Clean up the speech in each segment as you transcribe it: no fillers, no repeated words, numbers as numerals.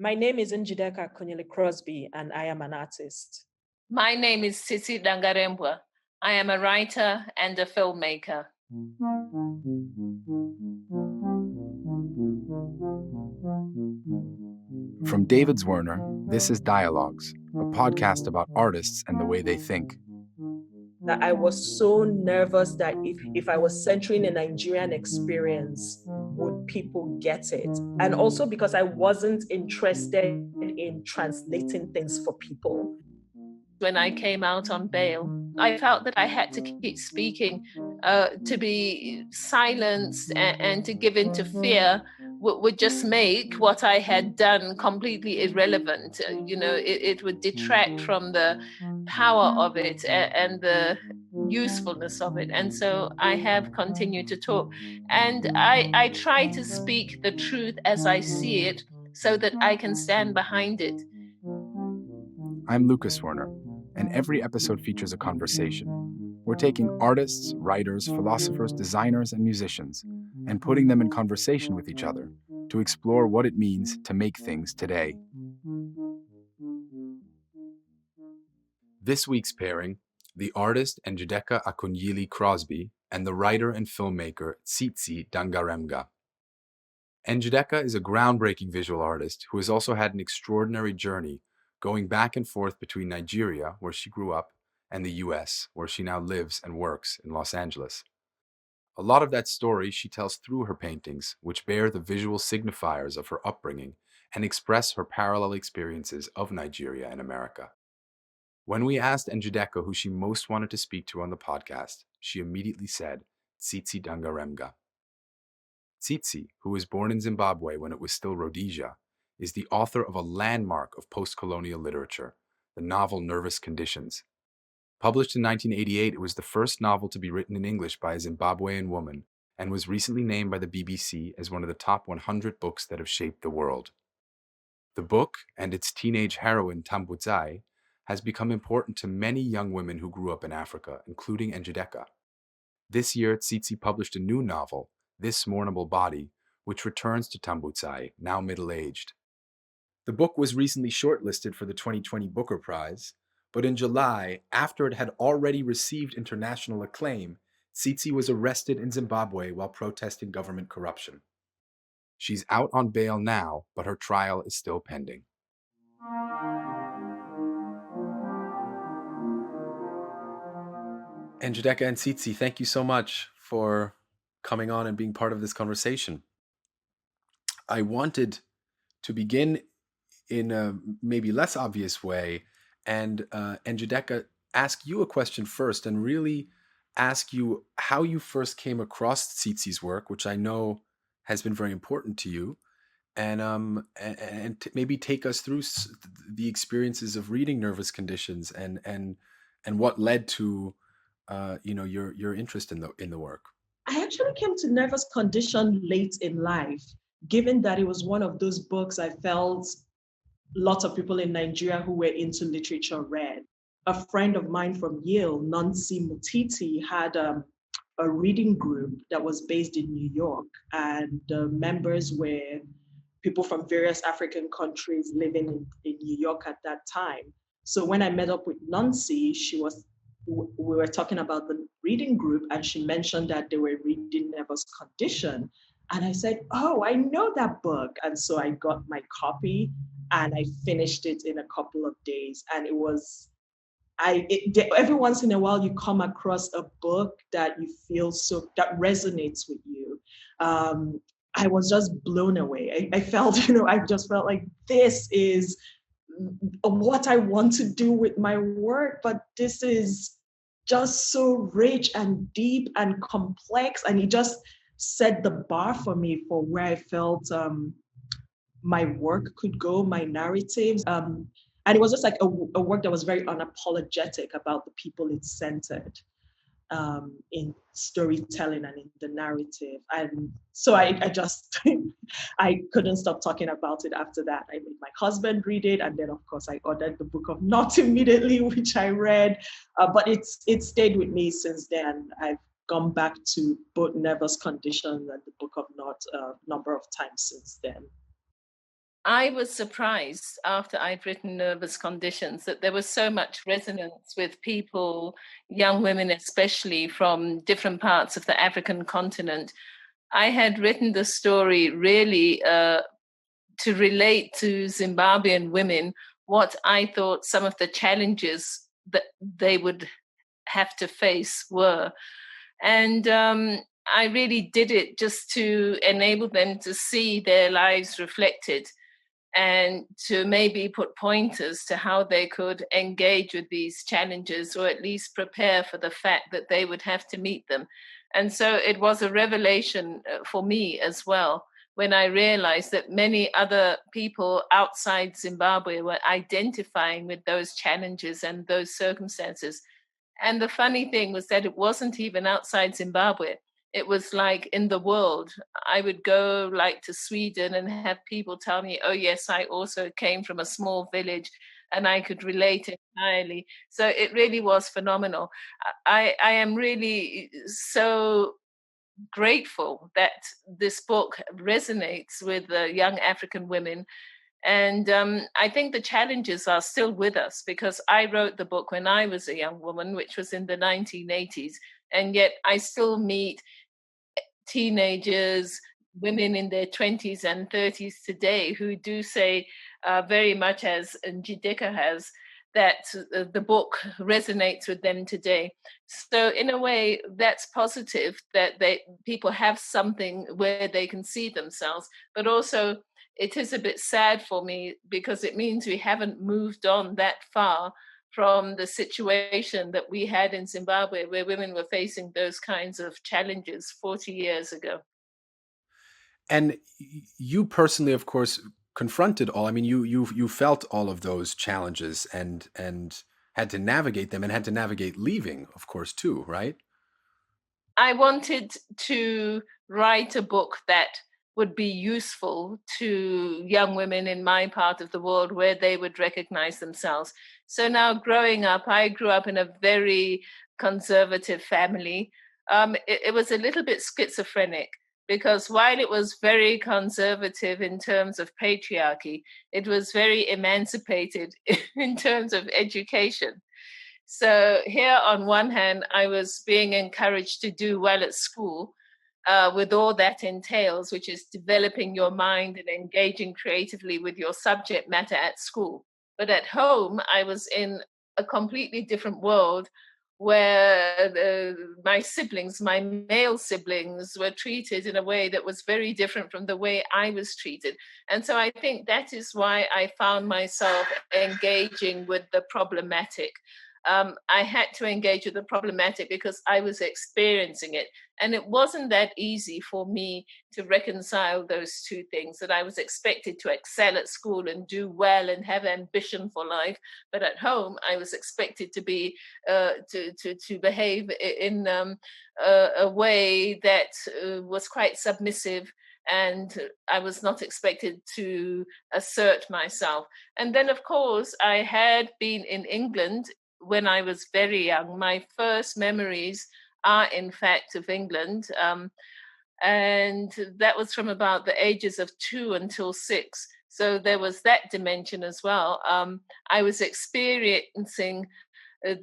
My name is Njideka Akunyili Crosby, and I am an artist. My name is Tsitsi Dangarembga. I am a writer and a filmmaker. From David Zwirner, this is Dialogues, a podcast about artists and the way they think. That I was so nervous that if I was centering a Nigerian experience, would people get it? And also because I wasn't interested in translating things for people. When I came out on bail, I felt that I had to keep speaking. To be silenced and to give in to fear would just make what I had done completely irrelevant. It would detract from the power of it and the usefulness of it. And so I have continued to talk. And I try to speak the truth as I see it so that I can stand behind it. I'm Lucas Werner, and every episode features a conversation. We're taking artists, writers, philosophers, designers, and musicians, and putting them in conversation with each other to explore what it means to make things today. This week's pairing, the artist Njideka Akunyili Crosby and the writer and filmmaker Tsitsi Dangarembga. Njideka is a groundbreaking visual artist who has also had an extraordinary journey going back and forth between Nigeria, where she grew up, and the US, where she now lives and works in Los Angeles. A lot of that story she tells through her paintings, which bear the visual signifiers of her upbringing and express her parallel experiences of Nigeria and America. When we asked Njideka who she most wanted to speak to on the podcast, she immediately said, Tsitsi Dangarembga. Tsitsi, who was born in Zimbabwe when it was still Rhodesia, is the author of a landmark of post-colonial literature, the novel Nervous Conditions. Published in 1988, it was the first novel to be written in English by a Zimbabwean woman and was recently named by the BBC as one of the top 100 books that have shaped the world. The book, and its teenage heroine Tambudzai, has become important to many young women who grew up in Africa, including Njideka. This year, Tsitsi published a new novel, This Mournable Body, which returns to Tambudzai, now middle-aged. The book was recently shortlisted for the 2020 Booker Prize, but in July, after it had already received international acclaim, Tsitsi was arrested in Zimbabwe while protesting government corruption. She's out on bail now, but her trial is still pending. Njideka and Tsitsi, thank you so much for coming on and being part of this conversation. I wanted to begin in a maybe less obvious way and Njideka, ask you a question first and really ask you how you first came across Tsitsi's work, which I know has been very important to you, and maybe take us through the experiences of reading Nervous Conditions and what led to your interest in the work. I actually came to Nervous Condition late in life, given that it was one of those books I felt lots of people in Nigeria who were into literature read. A friend of mine from Yale, Nancy Mutiti, had a reading group that was based in New York, and the members were people from various African countries living in New York at that time. So when I met up with Nancy, we were talking about the reading group, and she mentioned that they were reading Nervous Condition. And I said, oh, I know that book. And so I got my copy and I finished it in a couple of days. And every once in a while you come across a book that you feel that resonates with you. I was just blown away. I just felt like this is what I want to do with my work, but this is just so rich and deep and complex. And it just set the bar for me for where I felt my work could go, my narratives. And it was just like a work that was very unapologetic about the people it centered in storytelling and in the narrative. And so I just, I couldn't stop talking about it after that. I made my husband read it. And then of course I ordered the Book of Not immediately, which I read, but it stayed with me since then. I've gone back to both Nervous Condition and the Book of Not a number of times since then. I was surprised after I'd written Nervous Conditions that there was so much resonance with people, young women especially, from different parts of the African continent. I had written the story really to relate to Zimbabwean women what I thought some of the challenges that they would have to face were. And I really did it just to enable them to see their lives reflected and to maybe put pointers to how they could engage with these challenges, or at least prepare for the fact that they would have to meet them. And so it was a revelation for me as well when I realized that many other people outside Zimbabwe were identifying with those challenges and those circumstances. And the funny thing was that it wasn't even outside Zimbabwe. It was like in the world. I would go like to Sweden and have people tell me, oh, yes, I also came from a small village, and I could relate entirely. So it really was phenomenal. I am really so grateful that this book resonates with young African women. And I think the challenges are still with us, because I wrote the book when I was a young woman, which was in the 1980s. And yet I still meet teenagers, women in their 20s and 30s today who do say, very much as Njideka has, that the book resonates with them today. So in a way, that's positive that people have something where they can see themselves, but also it is a bit sad for me because it means we haven't moved on that far from the situation that we had in Zimbabwe, where women were facing those kinds of challenges 40 years ago. And you personally, of course, confronted all. I mean, you felt all of those challenges and had to navigate them, and had to navigate leaving, of course, too, right? I wanted to write a book that would be useful to young women in my part of the world, where they would recognize themselves. So now, growing up, I grew up in a very conservative family. It was a little bit schizophrenic, because while it was very conservative in terms of patriarchy, it was very emancipated in terms of education. So here, on one hand, I was being encouraged to do well at school, with all that entails, which is developing your mind and engaging creatively with your subject matter at school. But at home, I was in a completely different world, where my siblings, my male siblings, were treated in a way that was very different from the way I was treated. And so I think that is why I found myself engaging with the problematic. I had to engage with the problematic because I was experiencing it. And it wasn't that easy for me to reconcile those two things, that I was expected to excel at school and do well and have ambition for life. But at home, I was expected to be, to behave in a way that was quite submissive, and I was not expected to assert myself. And then, of course, I had been in England when I was very young. My first memories are, in fact, of England. And that was from about the ages of 2 until 6. So there was that dimension as well. I was experiencing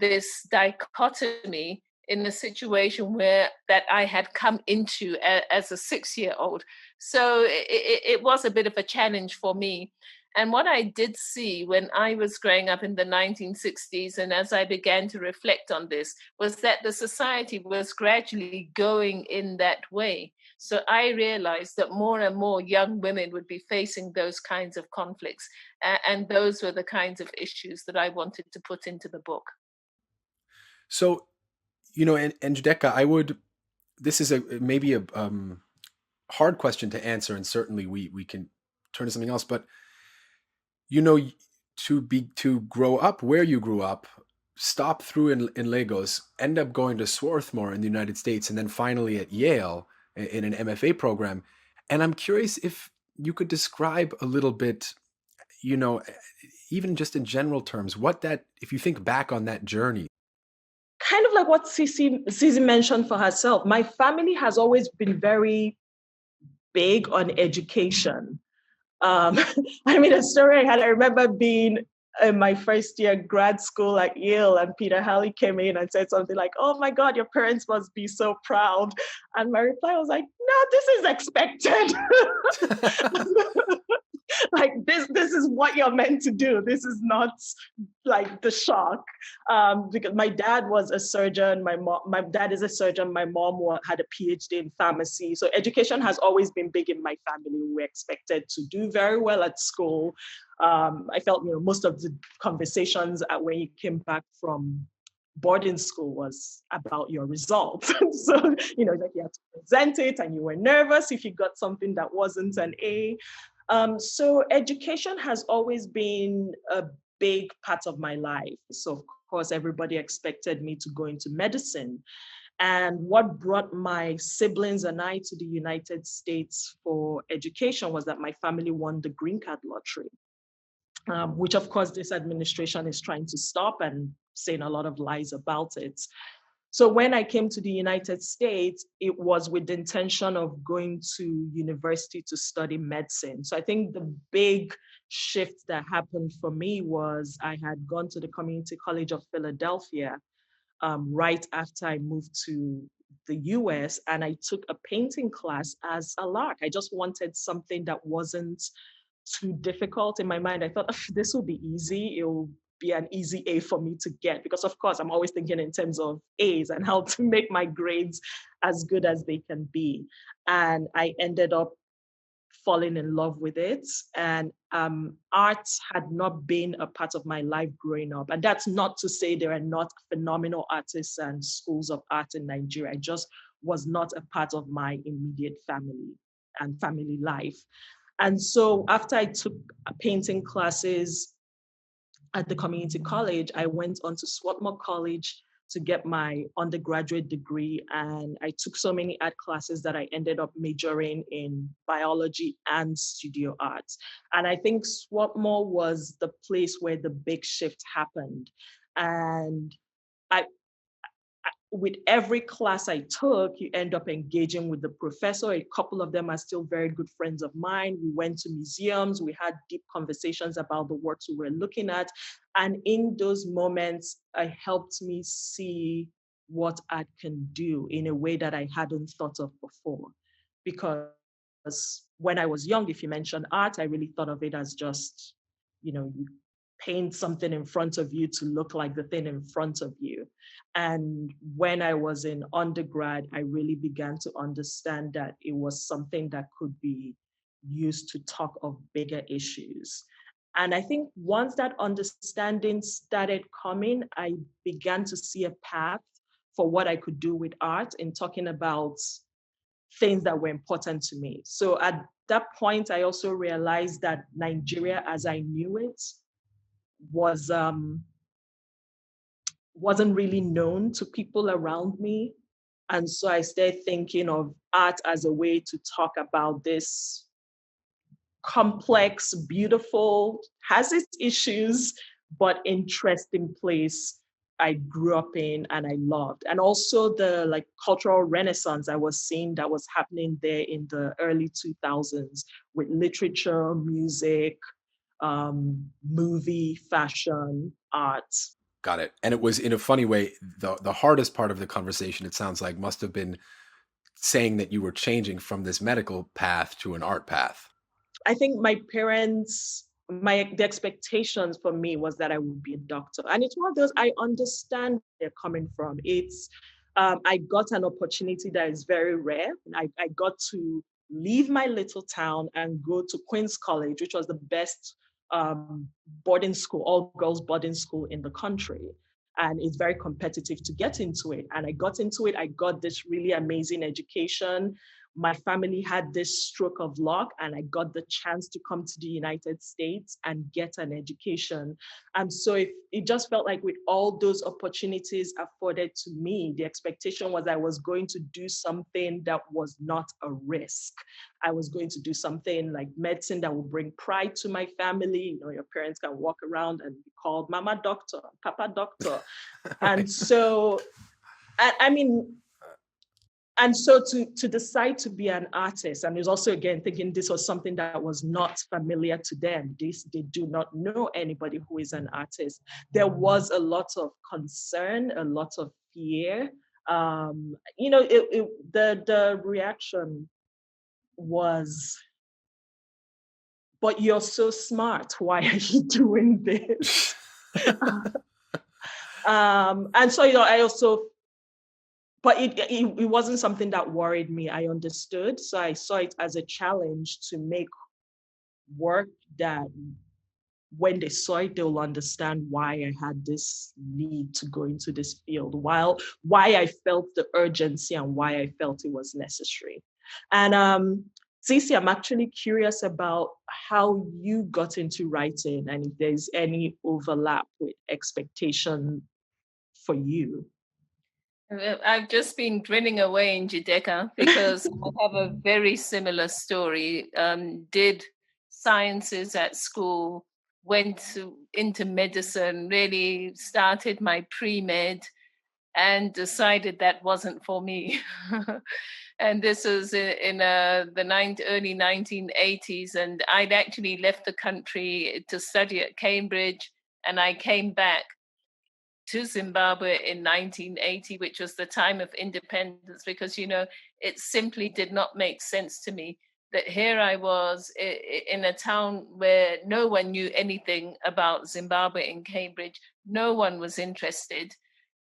this dichotomy in a situation where that I had come into as a 6-year-old. So it was a bit of a challenge for me. And what I did see when I was growing up in the 1960s, and as I began to reflect on this, was that the society was gradually going in that way. So I realized that more and more young women would be facing those kinds of conflicts. And those were the kinds of issues that I wanted to put into the book. So, and Njideka, this is maybe a hard question to answer, and certainly we can turn to something else, but to grow up where you grew up, stop through in Lagos, end up going to Swarthmore in the United States, and then finally at Yale in an MFA program. And I'm curious if you could describe a little bit, even just in general terms, if you think back on that journey. Kind of like what Tsitsi mentioned for herself. My family has always been very big on education. Um, I mean, a story I had, I remember being in my first year grad school at Yale, and Peter Halley came in and said something like, "Oh my God, your parents must be so proud." And my reply was like, "No, this is expected." Like this is what you're meant to do. This is not like the shock. Because my dad was a surgeon, my dad is a surgeon, my mom had a PhD in pharmacy. So education has always been big in my family. We were expected to do very well at school. I felt, most of the conversations when you came back from boarding school was about your results. So, like you had to present it, and you were nervous if you got something that wasn't an A. So education has always been a big part of my life. So of course, everybody expected me to go into medicine. And what brought my siblings and I to the United States for education was that my family won the green card lottery, which of course this administration is trying to stop and saying a lot of lies about it. So when I came to the United States, it was with the intention of going to university to study medicine. So I think the big shift that happened for me was I had gone to the Community College of Philadelphia right after I moved to the US, and I took a painting class as a lark. I just wanted something that wasn't too difficult. In my mind, I thought, this will be easy. It'll be an easy A for me to get, because of course I'm always thinking in terms of A's and how to make my grades as good as they can be. And I ended up falling in love with it. And art had not been a part of my life growing up. And that's not to say there are not phenomenal artists and schools of art in Nigeria. I just was not a part of my immediate family and family life. And so after I took painting classes at the community college, I went on to Swarthmore College to get my undergraduate degree. And I took so many art classes that I ended up majoring in biology and studio art. And I think Swarthmore was the place where the big shift happened. And with every class I took, you end up engaging with the professor. A couple of them are still very good friends of mine. We went to museums. We had deep conversations about the works we were looking at. And in those moments, it helped me see what art can do in a way that I hadn't thought of before. Because when I was young, if you mentioned art, I really thought of it as just, you paint something in front of you to look like the thing in front of you. And when I was in undergrad, I really began to understand that it was something that could be used to talk of bigger issues. And I think once that understanding started coming, I began to see a path for what I could do with art in talking about things that were important to me. So at that point, I also realized that Nigeria, as I knew it, wasn't really known to people around me. And so I started thinking of art as a way to talk about this complex, beautiful, has its issues, but interesting place I grew up in and I loved. And also the cultural renaissance I was seeing that was happening there in the early 2000s with literature, music, movie, fashion, art. Got it. And it was, in a funny way, the hardest part of the conversation, it sounds like, must have been saying that you were changing from this medical path to an art path. I think my parents, the expectations for me was that I would be a doctor. And it's one of those, I understand where they're coming from. It's, I got an opportunity that is very rare. I got to leave my little town and go to Queen's College, which was the best boarding school, all girls boarding school in the country. And it's very competitive to get into it. And I got into it. I got this really amazing education. My family had this stroke of luck, and I got the chance to come to the United States and get an education. And so it just felt like with all those opportunities afforded to me, the expectation was I was going to do something that was not a risk. I was going to do something like medicine that would bring pride to my family. Your parents can walk around and be called Mama Doctor, Papa Doctor. And so, I mean, And so to decide to be an artist, and there's also, again, thinking this was something that was not familiar to them. They do not know anybody who is an artist. There was a lot of concern, a lot of fear. The reaction was, but you're so smart. Why are you doing this? And so, I also, but it wasn't something that worried me. I understood. So I saw it as a challenge to make work that when they saw it, they'll understand why I had this need to go into this field, why I felt the urgency and why I felt it was necessary. And Tsitsi, I'm actually curious about how you got into writing and if there's any overlap with expectation for you. I've just been grinning away in Njideka because I have a very similar story. Did sciences at school, went into medicine, really started my pre-med and decided that wasn't for me. And this was in the early 1980s. And I'd actually left the country to study at Cambridge, and I came back to Zimbabwe in 1980, which was the time of independence, because, it simply did not make sense to me that here I was in a town where no one knew anything about Zimbabwe in Cambridge. No one was interested.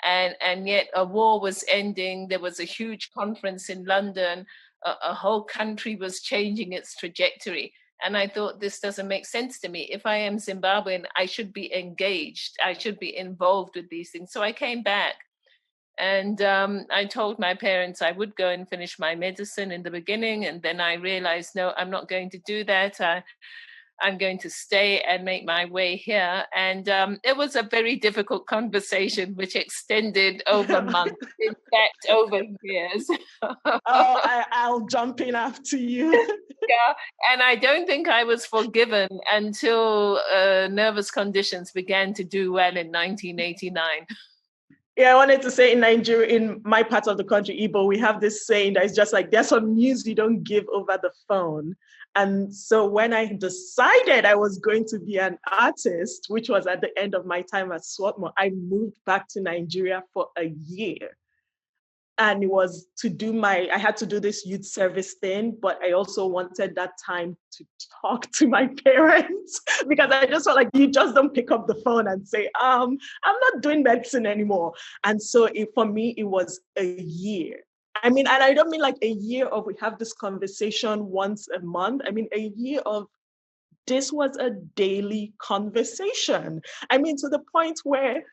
And yet a war was ending. There was a huge conference in London. A whole country was changing its trajectory. And I thought, this doesn't make sense to me. If I am Zimbabwean, I should be engaged. I should be involved with these things. So I came back and I told my parents I would go and finish my medicine in the beginning. And then I realized, no, I'm not going to do that. I'm going to stay and make my way here. And it was a very difficult conversation, which extended over months, in fact, over years. I'll jump in after you. Yeah, and I don't think I was forgiven until nervous conditions began to do well in 1989. Yeah, I wanted to say in Nigeria, in my part of the country, Igbo, we have this saying that it's just like, there's some news you don't give over the phone. And so when I decided I was going to be an artist, which was at the end of my time at Swarthmore, I moved back to Nigeria for a year. And it was I had to do this youth service thing, but I also wanted that time to talk to my parents because I just felt like you just don't pick up the phone and say, I'm not doing medicine anymore. And so for me, it was a year. I mean, and I don't mean like a year of we have this conversation once a month. I mean, a year of this was a daily conversation. I mean, to the point where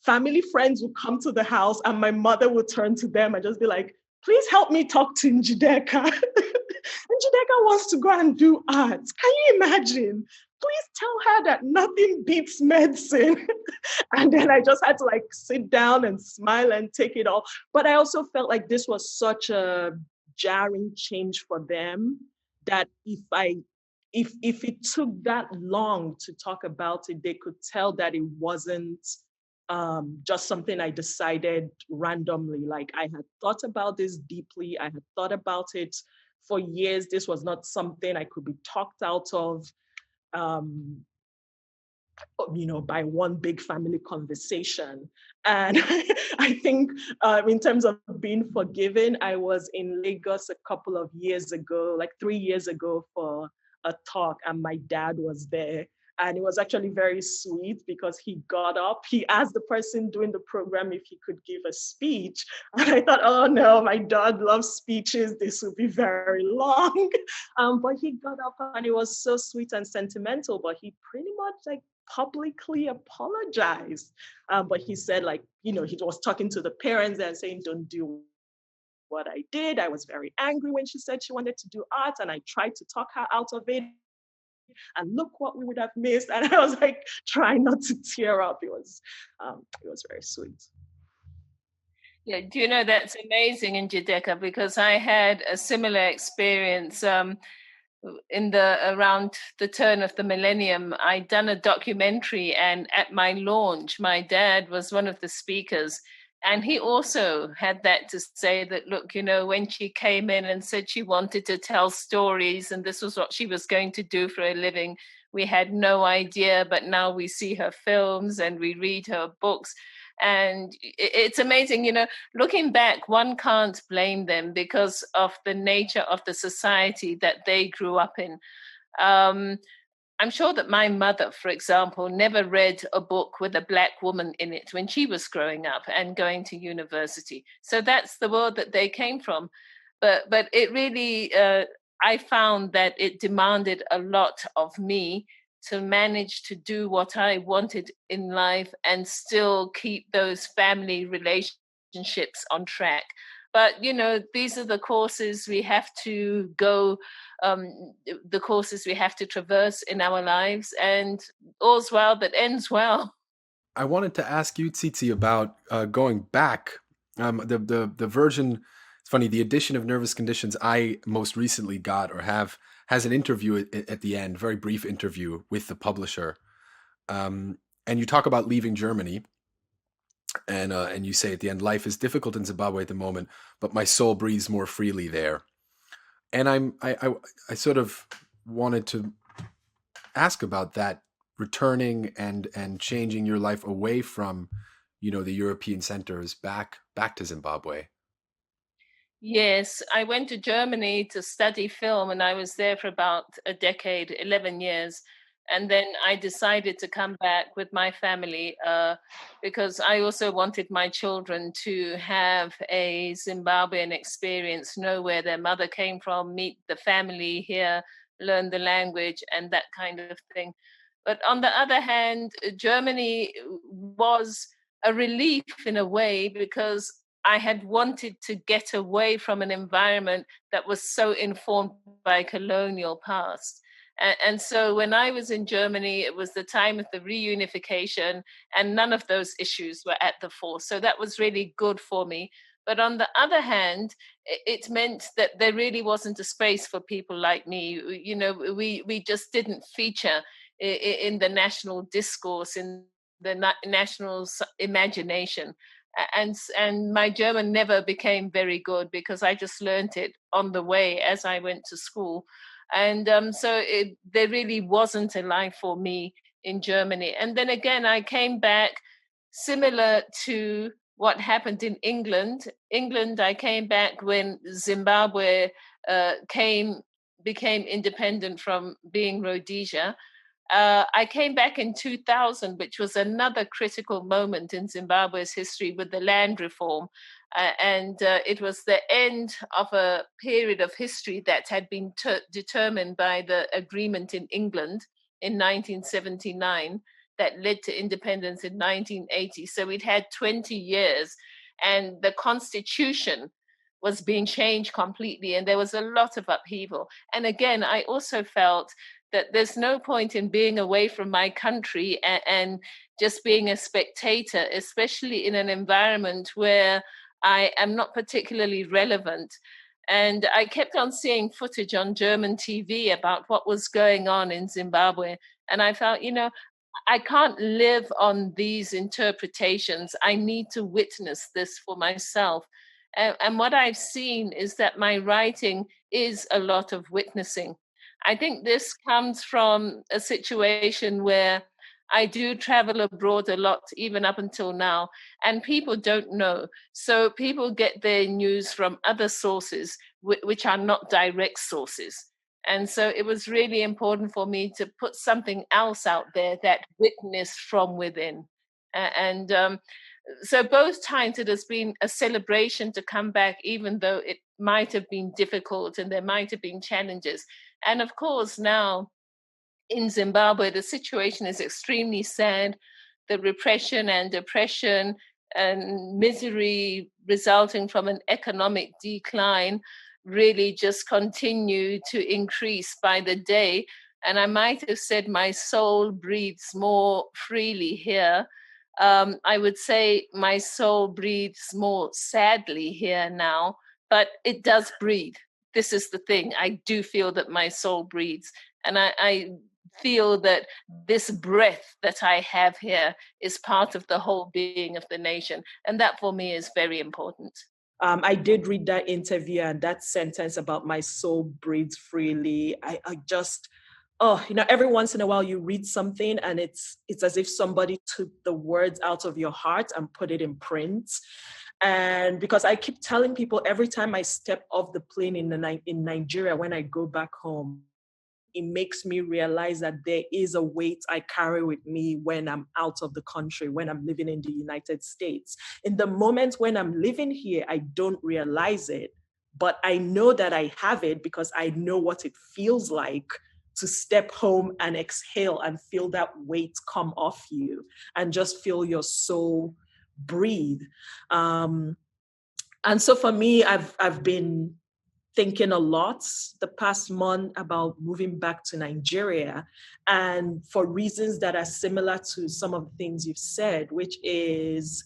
family friends would come to the house and my mother would turn to them and just be like, please help me talk to Njideka. And Njideka wants to go and do art. Can you imagine? Please tell her that nothing beats medicine. And then I just had to like sit down and smile and take it all. But I also felt like this was such a jarring change for them that if it took that long to talk about it, they could tell that it wasn't just something I decided randomly. Like I had thought about this deeply. I had thought about it for years. This was not something I could be talked out of, by one big family conversation. And I think in terms of being forgiven, I was in Lagos a couple of years ago, like 3 years ago, for a talk, and my dad was there. And it was actually very sweet because he got up, he asked the person doing the program if he could give a speech. And I thought, oh no, my dad loves speeches, this will be very long. But he got up and it was so sweet and sentimental, but he pretty much like publicly apologized. But he said he was talking to the parents and saying, don't do what I did. I was very angry when she said she wanted to do art and I tried to talk her out of it. And look what we would have missed. And I was like trying not to tear up. It was very sweet. Yeah, do you know that's amazing in Njideka, because I had a similar experience around the turn of the millennium. I'd done a documentary, and at my launch, my dad was one of the speakers, And he also had that to say that, look, when she came in and said she wanted to tell stories and this was what she was going to do for a living, we had no idea, but now we see her films and we read her books. And it's amazing, looking back, one can't blame them because of the nature of the society that they grew up in. I'm sure that my mother, for example, never read a book with a Black woman in it when she was growing up and going to university. So that's the world that they came from. But it really, I found that it demanded a lot of me to manage to do what I wanted in life and still keep those family relationships on track. But, these are the courses we have to go, the courses we have to traverse in our lives, and all's well that ends well. I wanted to ask you, Tsitsi, about going back. The version, it's funny, the edition of Nervous Conditions I most recently got or has an interview at the end, very brief interview with the publisher. And you talk about leaving Germany. And you say at the end, life is difficult in Zimbabwe at the moment, but my soul breathes more freely there. And I sort of wanted to ask about that, returning and changing your life away from, the European centers back to Zimbabwe. Yes, I went to Germany to study film, and I was there for about a decade, 11 years. And then I decided to come back with my family because I also wanted my children to have a Zimbabwean experience, know where their mother came from, meet the family here, learn the language, and that kind of thing. But on the other hand, Germany was a relief in a way because I had wanted to get away from an environment that was so informed by colonial past. And so when I was in Germany, it was the time of the reunification, and none of those issues were at the fore. So that was really good for me. But on the other hand, it meant that there really wasn't a space for people like me. We just didn't feature in the national discourse, in the national imagination. And my German never became very good because I just learned it on the way as I went to school. And so there really wasn't a life for me in Germany. And then again, I came back similar to what happened in England. I came back when Zimbabwe became independent from being Rhodesia. I came back in 2000, which was another critical moment in Zimbabwe's history with the land reform. And it was the end of a period of history that had been determined by the agreement in England in 1979 that led to independence in 1980. So we'd had 20 years, and the constitution was being changed completely, and there was a lot of upheaval. And again, I also felt that there's no point in being away from my country and just being a spectator, especially in an environment where I am not particularly relevant. And I kept on seeing footage on German TV about what was going on in Zimbabwe. And I felt, I can't live on these interpretations. I need to witness this for myself. And what I've seen is that my writing is a lot of witnessing. I think this comes from a situation where I do travel abroad a lot, even up until now, and people don't know. So people get their news from other sources, which are not direct sources. And so it was really important for me to put something else out there that witnessed from within. So both times it has been a celebration to come back, even though it might have been difficult and there might have been challenges. And of course, now in Zimbabwe, the situation is extremely sad. The repression and depression and misery resulting from an economic decline really just continue to increase by the day. And I might have said my soul breathes more freely here. I would say my soul breathes more sadly here now, but it does breathe. This is the thing. I do feel that my soul breathes. And I feel that this breath that I have here is part of the whole being of the nation. And that for me is very important. I did read that interview, and that sentence about my soul breathes freely. I just, every once in a while you read something and it's as if somebody took the words out of your heart and put it in print. And because I keep telling people every time I step off the plane in Nigeria, when I go back home, it makes me realize that there is a weight I carry with me when I'm out of the country, when I'm living in the United States. In the moment when I'm living here, I don't realize it, but I know that I have it because I know what it feels like to step home and exhale and feel that weight come off you and just feel your soul breathe. And so for me, I've been thinking a lot the past month about moving back to Nigeria, and for reasons that are similar to some of the things you've said, which is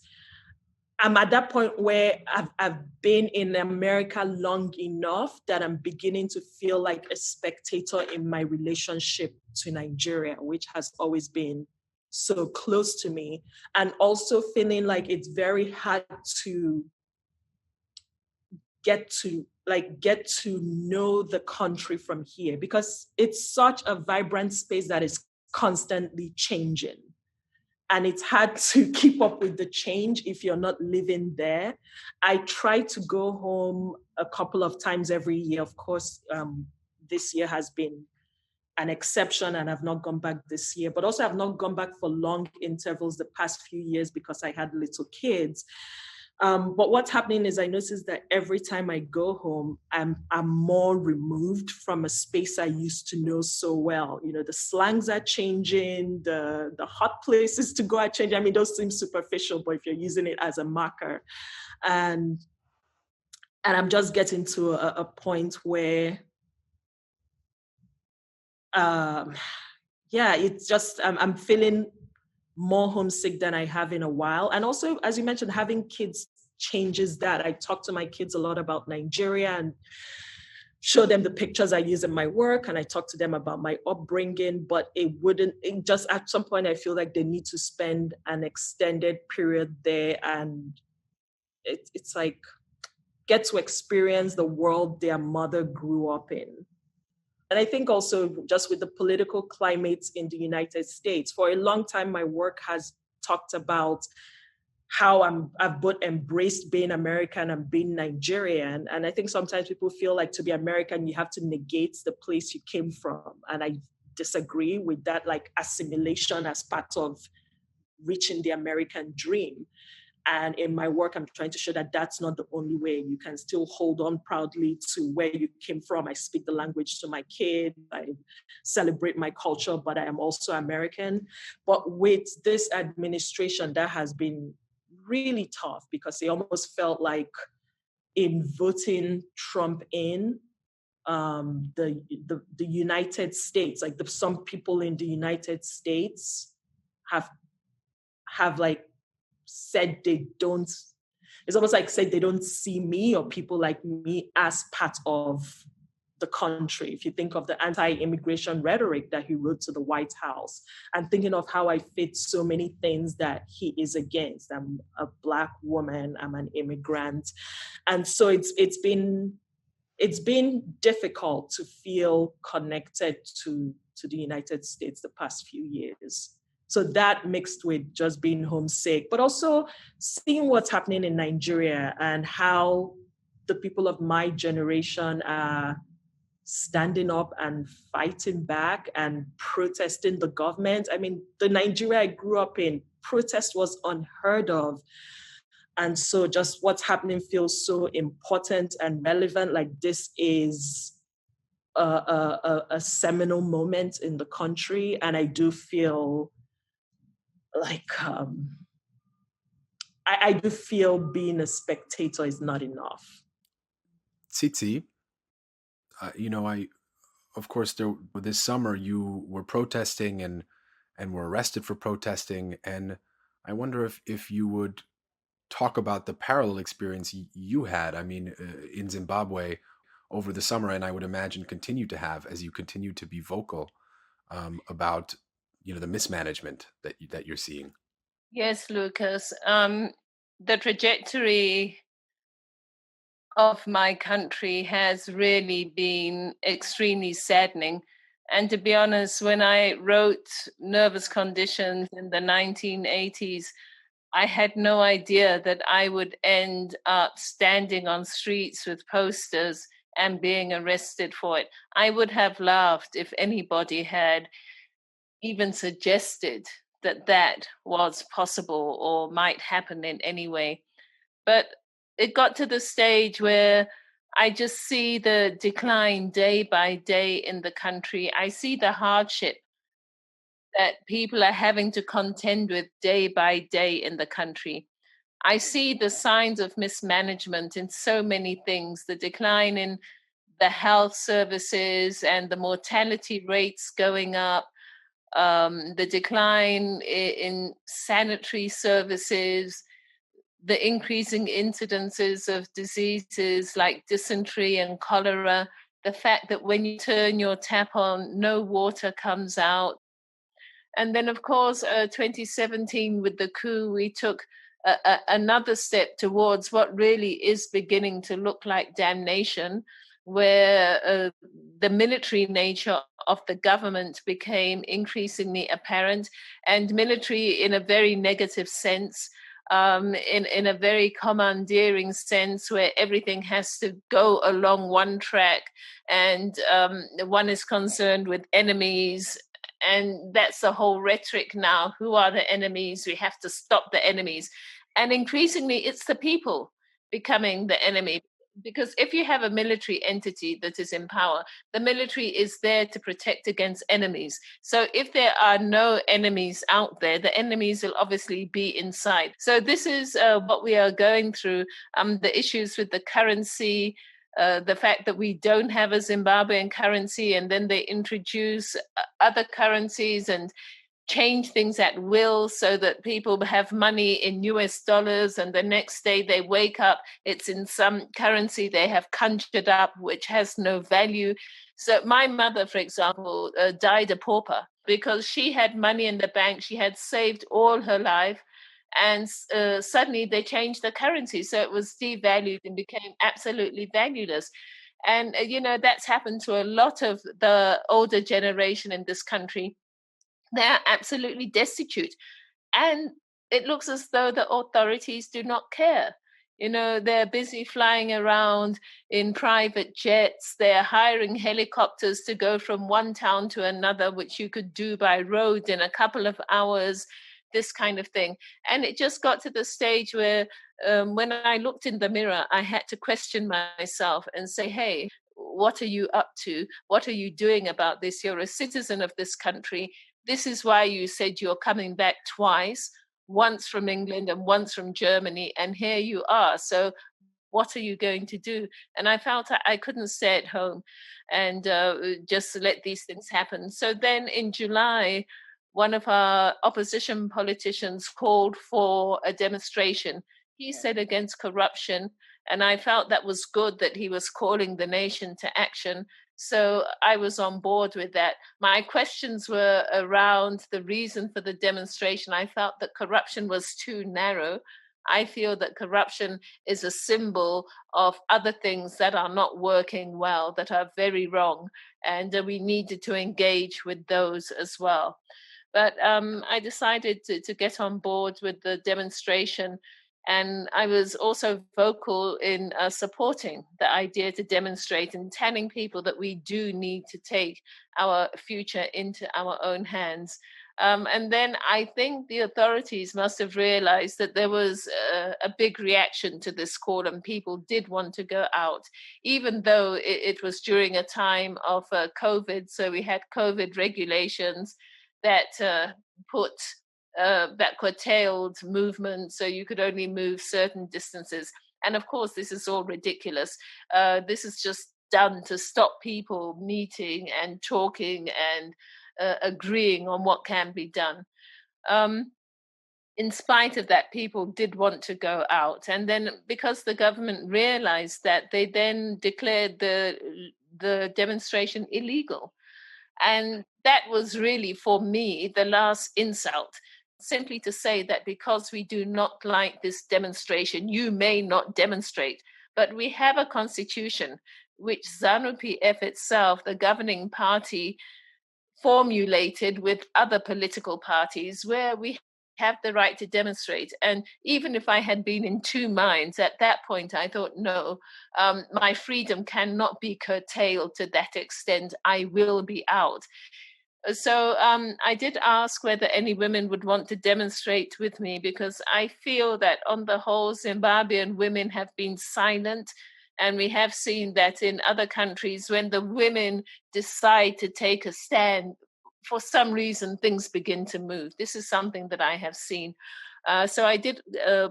I'm at that point where I've been in America long enough that I'm beginning to feel like a spectator in my relationship to Nigeria, which has always been so close to me, and also feeling like it's very hard to get to know the country from here, because it's such a vibrant space that is constantly changing. And it's hard to keep up with the change if you're not living there. I try to go home a couple of times every year. Of course, this year has been an exception and I've not gone back this year, but also I've not gone back for long intervals the past few years because I had little kids. But what's happening is I notice that every time I go home, I'm more removed from a space I used to know so well. You know, the slangs are changing, the hot places to go are changing. I mean, those seem superficial, but if you're using it as a marker. And I'm just getting to a point where, it's just, I'm feeling more homesick than I have in a while. And also, as you mentioned, having kids changes that. I talk to my kids a lot about Nigeria and show them the pictures I use in my work, and I talk to them about my upbringing, but it just at some point I feel like they need to spend an extended period there, and it's like get to experience the world their mother grew up in. And I think also just with the political climate in the United States, for a long time, my work has talked about how I've both embraced being American and being Nigerian. And I think sometimes people feel like to be American, you have to negate the place you came from. And I disagree with that, like assimilation as part of reaching the American dream. And in my work, I'm trying to show that that's not the only way. You can still hold on proudly to where you came from. I speak the language to my kids. I celebrate my culture, but I am also American. But with this administration, that has been really tough because it almost felt like in voting Trump in, the United States, like some people in the United States have like said they don't, it's almost like said they don't see me or people like me as part of the country. If you think of the anti-immigration rhetoric that he wrote to the White House, and thinking of how I fit so many things that he is against. I'm a Black woman, I'm an immigrant. And so it's been difficult to feel connected to the United States the past few years. So that mixed with just being homesick, but also seeing what's happening in Nigeria and how the people of my generation are standing up and fighting back and protesting the government. I mean, the Nigeria I grew up in, protest was unheard of. And so just what's happening feels so important and relevant. Like this is a seminal moment in the country. And I do feel like I do feel being a spectator is not enough. Tsitsi, of course, this summer you were protesting and were arrested for protesting, and I wonder if you would talk about the parallel experience you had. I mean, in Zimbabwe over the summer, and I would imagine continue to have as you continue to be vocal about the mismanagement that you're seeing. Yes, Lucas. The trajectory of my country has really been extremely saddening. And to be honest, when I wrote Nervous Conditions in the 1980s, I had no idea that I would end up standing on streets with posters and being arrested for it. I would have laughed if anybody had even suggested that that was possible or might happen in any way. But it got to the stage where I just see the decline day by day in the country. I see the hardship that people are having to contend with day by day in the country. I see the signs of mismanagement in so many things, the decline in the health services and the mortality rates going up, the decline in sanitary services, the increasing incidences of diseases like dysentery and cholera, the fact that when you turn your tap on, no water comes out. And then, of course, 2017, with the coup, we took another step towards what really is beginning to look like damnation, where the military nature of the government became increasingly apparent, and military in a very negative sense. In a very commandeering sense, where everything has to go along one track, and one is concerned with enemies, and that's the whole rhetoric now. Who are the enemies? We have to stop the enemies. And increasingly, it's the people becoming the enemy. Because if you have a military entity that is in power, the military is there to protect against enemies. So if there are no enemies out there, the enemies will obviously be inside. So this is what we are going through. The issues with the currency, the fact that we don't have a Zimbabwean currency, and then they introduce other currencies and change things at will so that people have money in US dollars, and the next day they wake up, it's in some currency they have conjured up, which has no value. So my mother, for example, died a pauper because she had money in the bank. She had saved all her life. And suddenly they changed the currency. So it was devalued and became absolutely valueless. And, that's happened to a lot of the older generation in this country. They're absolutely destitute. And it looks as though the authorities do not care. They're busy flying around in private jets. They're hiring helicopters to go from one town to another, which you could do by road in a couple of hours, this kind of thing. And it just got to the stage where when I looked in the mirror, I had to question myself and say, hey, what are you up to? What are you doing about this? You're a citizen of this country. This is why you said you're coming back twice, once from England and once from Germany, and here you are. So what are you going to do? And I felt I couldn't stay at home and just let these things happen. So then in July, one of our opposition politicians called for a demonstration. He said against corruption, and I felt that was good that he was calling the nation to action. So I was on board with that. My questions were around the reason for the demonstration. I felt that corruption was too narrow. I feel that corruption is a symbol of other things that are not working well, that are very wrong, and we needed to engage with those as well. But I decided to get on board with the demonstration. And I was also vocal in supporting the idea to demonstrate and telling people that we do need to take our future into our own hands. And then I think the authorities must have realized that there was a big reaction to this call, and people did want to go out, even though it was during a time of COVID. So we had COVID regulations that that curtailed movement, so you could only move certain distances. And of course, this is all ridiculous. This is just done to stop people meeting and talking and agreeing on what can be done. In spite of that, people did want to go out. And then because the government realized that, they then declared the demonstration illegal. And that was really, for me, the last insult. Simply to say that because we do not like this demonstration, you may not demonstrate. But we have a constitution which ZANU-PF itself, the governing party, formulated with other political parties, where we have the right to demonstrate. And even if I had been in two minds at that point, I thought, no, my freedom cannot be curtailed to that extent. I will be out. So I did ask whether any women would want to demonstrate with me, because I feel that on the whole, Zimbabwean women have been silent. And we have seen that in other countries, when the women decide to take a stand, for some reason, things begin to move. This is something that I have seen. So I did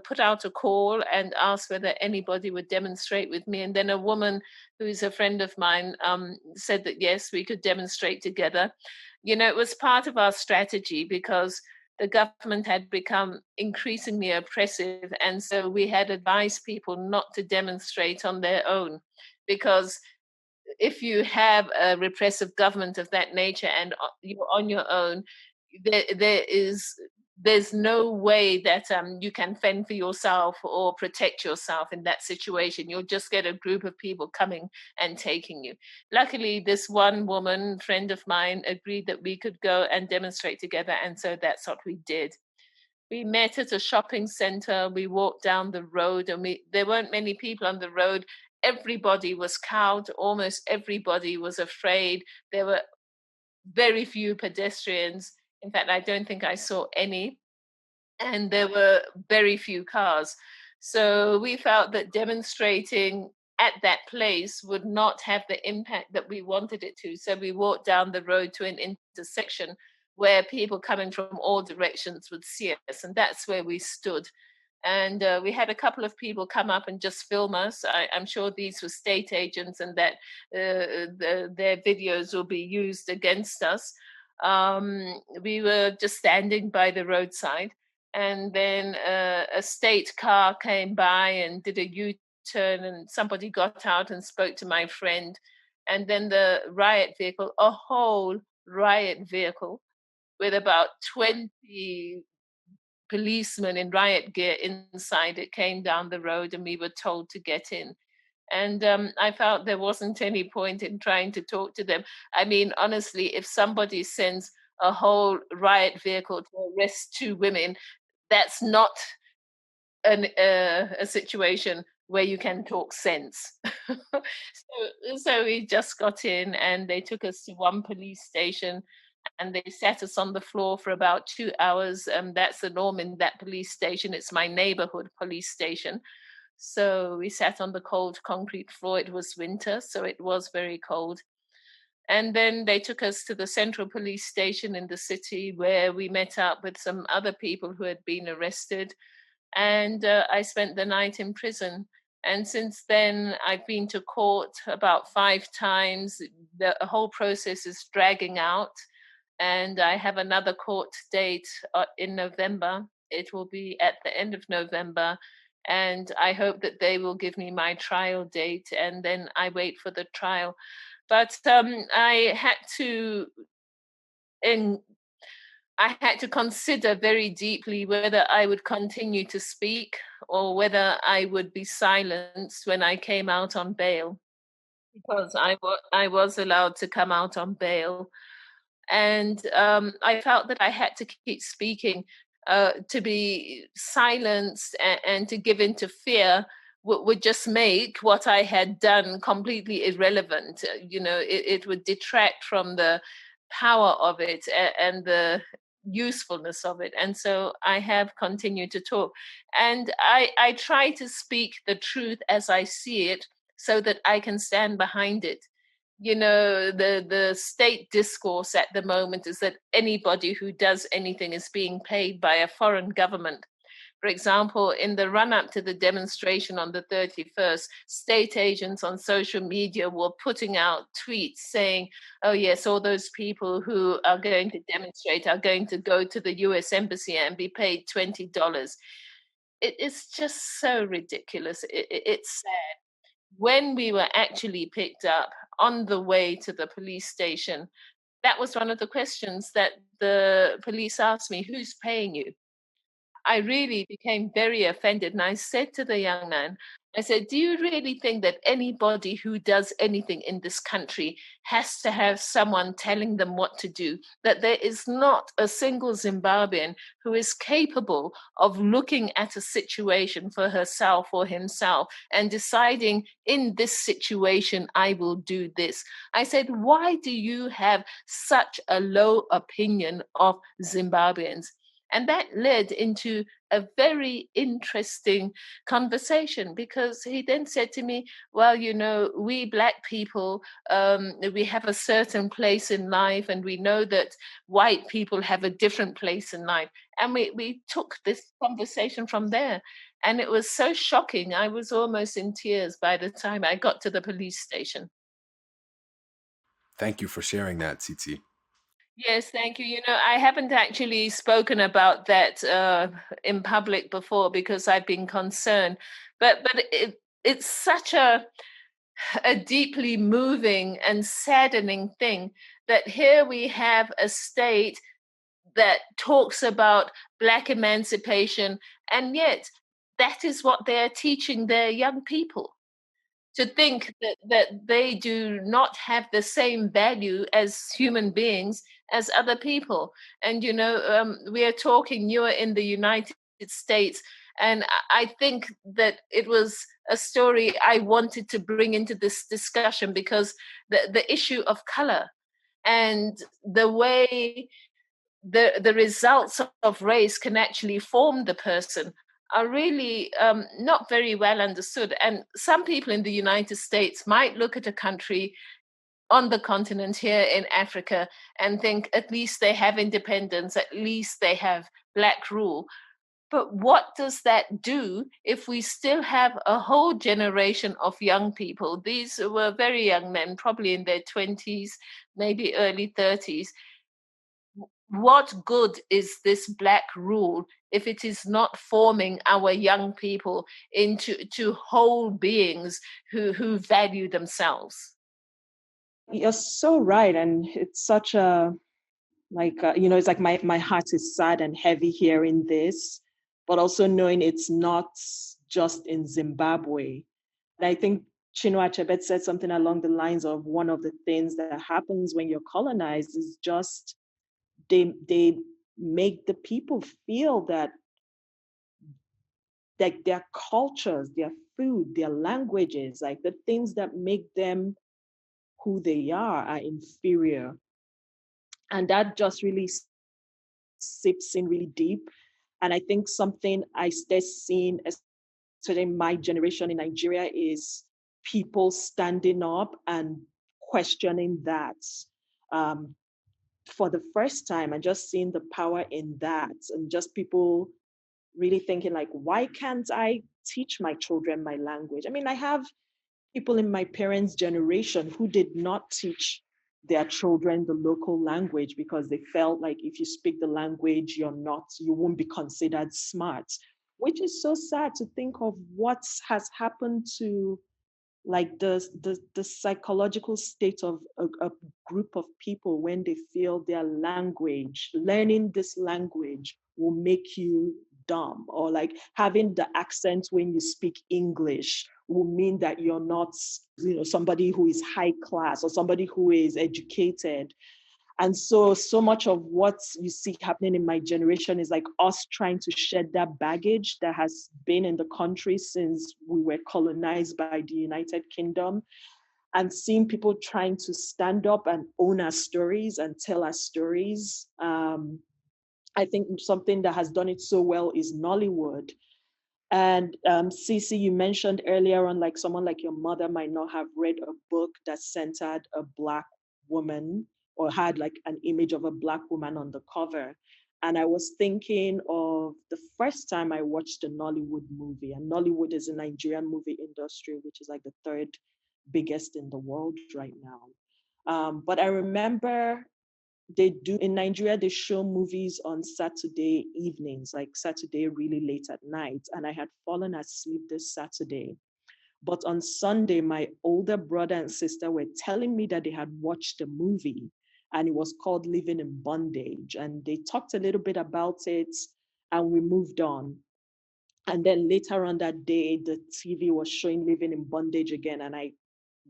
put out a call and ask whether anybody would demonstrate with me. And then a woman who is a friend of mine said that, yes, we could demonstrate together. You know, it was part of our strategy because the government had become increasingly oppressive. And so we had advised people not to demonstrate on their own, because if you have a repressive government of that nature and you're on your own, there's no way that you can fend for yourself or protect yourself in that situation. You'll just get a group of people coming and taking you. Luckily, this one woman, friend of mine, agreed that we could go and demonstrate together. And so that's what we did. We met at a shopping center. We walked down the road, and there weren't many people on the road. Everybody was cowed. Almost everybody was afraid. There were very few pedestrians. In fact, I don't think I saw any. And there were very few cars. So we felt that demonstrating at that place would not have the impact that we wanted it to. So we walked down the road to an intersection where people coming from all directions would see us. And that's where we stood. And we had a couple of people come up and just film us. I'm sure these were state agents, and that their videos will be used against us. We were just standing by the roadside, and then a state car came by and did a U-turn, and somebody got out and spoke to my friend. And then the riot vehicle, a whole riot vehicle with about 20 policemen in riot gear inside it, came down the road, and we were told to get in. And I felt there wasn't any point in trying to talk to them. I mean, honestly, if somebody sends a whole riot vehicle to arrest two women, that's not a situation where you can talk sense. So we just got in, and they took us to one police station, and they sat us on the floor for about 2 hours. That's the norm in that police station. It's my neighborhood police station. So we sat on the cold concrete floor. It was winter, so it was very cold. And then they took us to the central police station in the city, where we met up with some other people who had been arrested. And I spent the night in prison. And since then, I've been to court about 5 times. The whole process is dragging out. And I have another court date in November. It will be at the end of November. And I hope that they will give me my trial date, and then I wait for the trial. But I had to consider very deeply whether I would continue to speak or whether I would be silenced when I came out on bail, because I was allowed to come out on bail. And I felt that I had to keep speaking. To be silenced and to give in to fear would just make what I had done completely irrelevant. It would detract from the power of it and the usefulness of it. And so I have continued to talk. And I try to speak the truth as I see it, so that I can stand behind it. The state discourse at the moment is that anybody who does anything is being paid by a foreign government. For example, in the run-up to the demonstration on the 31st, state agents on social media were putting out tweets saying, oh yes, all those people who are going to demonstrate are going to go to the US Embassy and be paid $20. It's just so ridiculous. It's sad. When we were actually picked up on the way to the police station, that was one of the questions that the police asked me, who's paying you? I really became very offended. And I said to the young man, I said, do you really think that anybody who does anything in this country has to have someone telling them what to do? That there is not a single Zimbabwean who is capable of looking at a situation for herself or himself and deciding, in this situation, I will do this. I said, why do you have such a low opinion of Zimbabweans? And that led into a very interesting conversation, because he then said to me, well, you know, we Black people, we have a certain place in life, and we know that white people have a different place in life. And we took this conversation from there. And it was so shocking. I was almost in tears by the time I got to the police station. Thank you for sharing that, Tsitsi. Yes, thank you. You know, I haven't actually spoken about that in public before because I've been concerned, but it's such a deeply moving and saddening thing that here we have a state that talks about Black emancipation, and yet that is what they're teaching their young people, to think that they do not have the same value as human beings as other people. And, you know, we are talking, you are in the United States, and I think that it was a story I wanted to bring into this discussion because the issue of color and the way the results of race can actually form the person are really not very well understood. And some people in the United States might look at a country on the continent here in Africa and think at least they have independence, at least they have Black rule. But what does that do if we still have a whole generation of young people? These were very young men, probably in their 20s, maybe early 30s. What good is this Black rule if it is not forming our young people into whole beings who value themselves? You're so right. And it's such a, it's like my heart is sad and heavy hearing this, but also knowing it's not just in Zimbabwe. And I think Chinua Achebe said something along the lines of, one of the things that happens when you're colonized is just they make the people feel that like their cultures, their food, their languages, like the things that make them who they are inferior. And that just really sips in really deep. And I think something I start seeing, especially in my generation in Nigeria, is people standing up and questioning that for the first time, and just seeing the power in that, and just people really thinking like, why can't I teach my children my language? I mean, I have people in my parents' generation who did not teach their children the local language because they felt like if you speak the language, you won't be considered smart, which is so sad to think of what has happened to like the psychological state of a group of people when they feel their language, learning this language will make you dumb, or like having the accent when you speak English will mean that you're not, somebody who is high class or somebody who is educated. And so much of what you see happening in my generation is like us trying to shed that baggage that has been in the country since we were colonized by the United Kingdom, and seeing people trying to stand up and own our stories and tell our stories. I think something that has done it so well is Nollywood. And Cece, you mentioned earlier on, like someone like your mother might not have read a book that centered a Black woman or had like an image of a Black woman on the cover. And I was thinking of the first time I watched a Nollywood movie, and Nollywood is a Nigerian movie industry, which is like the third biggest in the world right now. But I remember they do in Nigeria, they show movies on Saturday evenings, like Saturday really late at night. And I had fallen asleep this Saturday. But on Sunday, my older brother and sister were telling me that they had watched the movie. and it was called Living in Bondage. And they talked a little bit about it, and we moved on. And then later on that day, the TV was showing Living in Bondage again, and I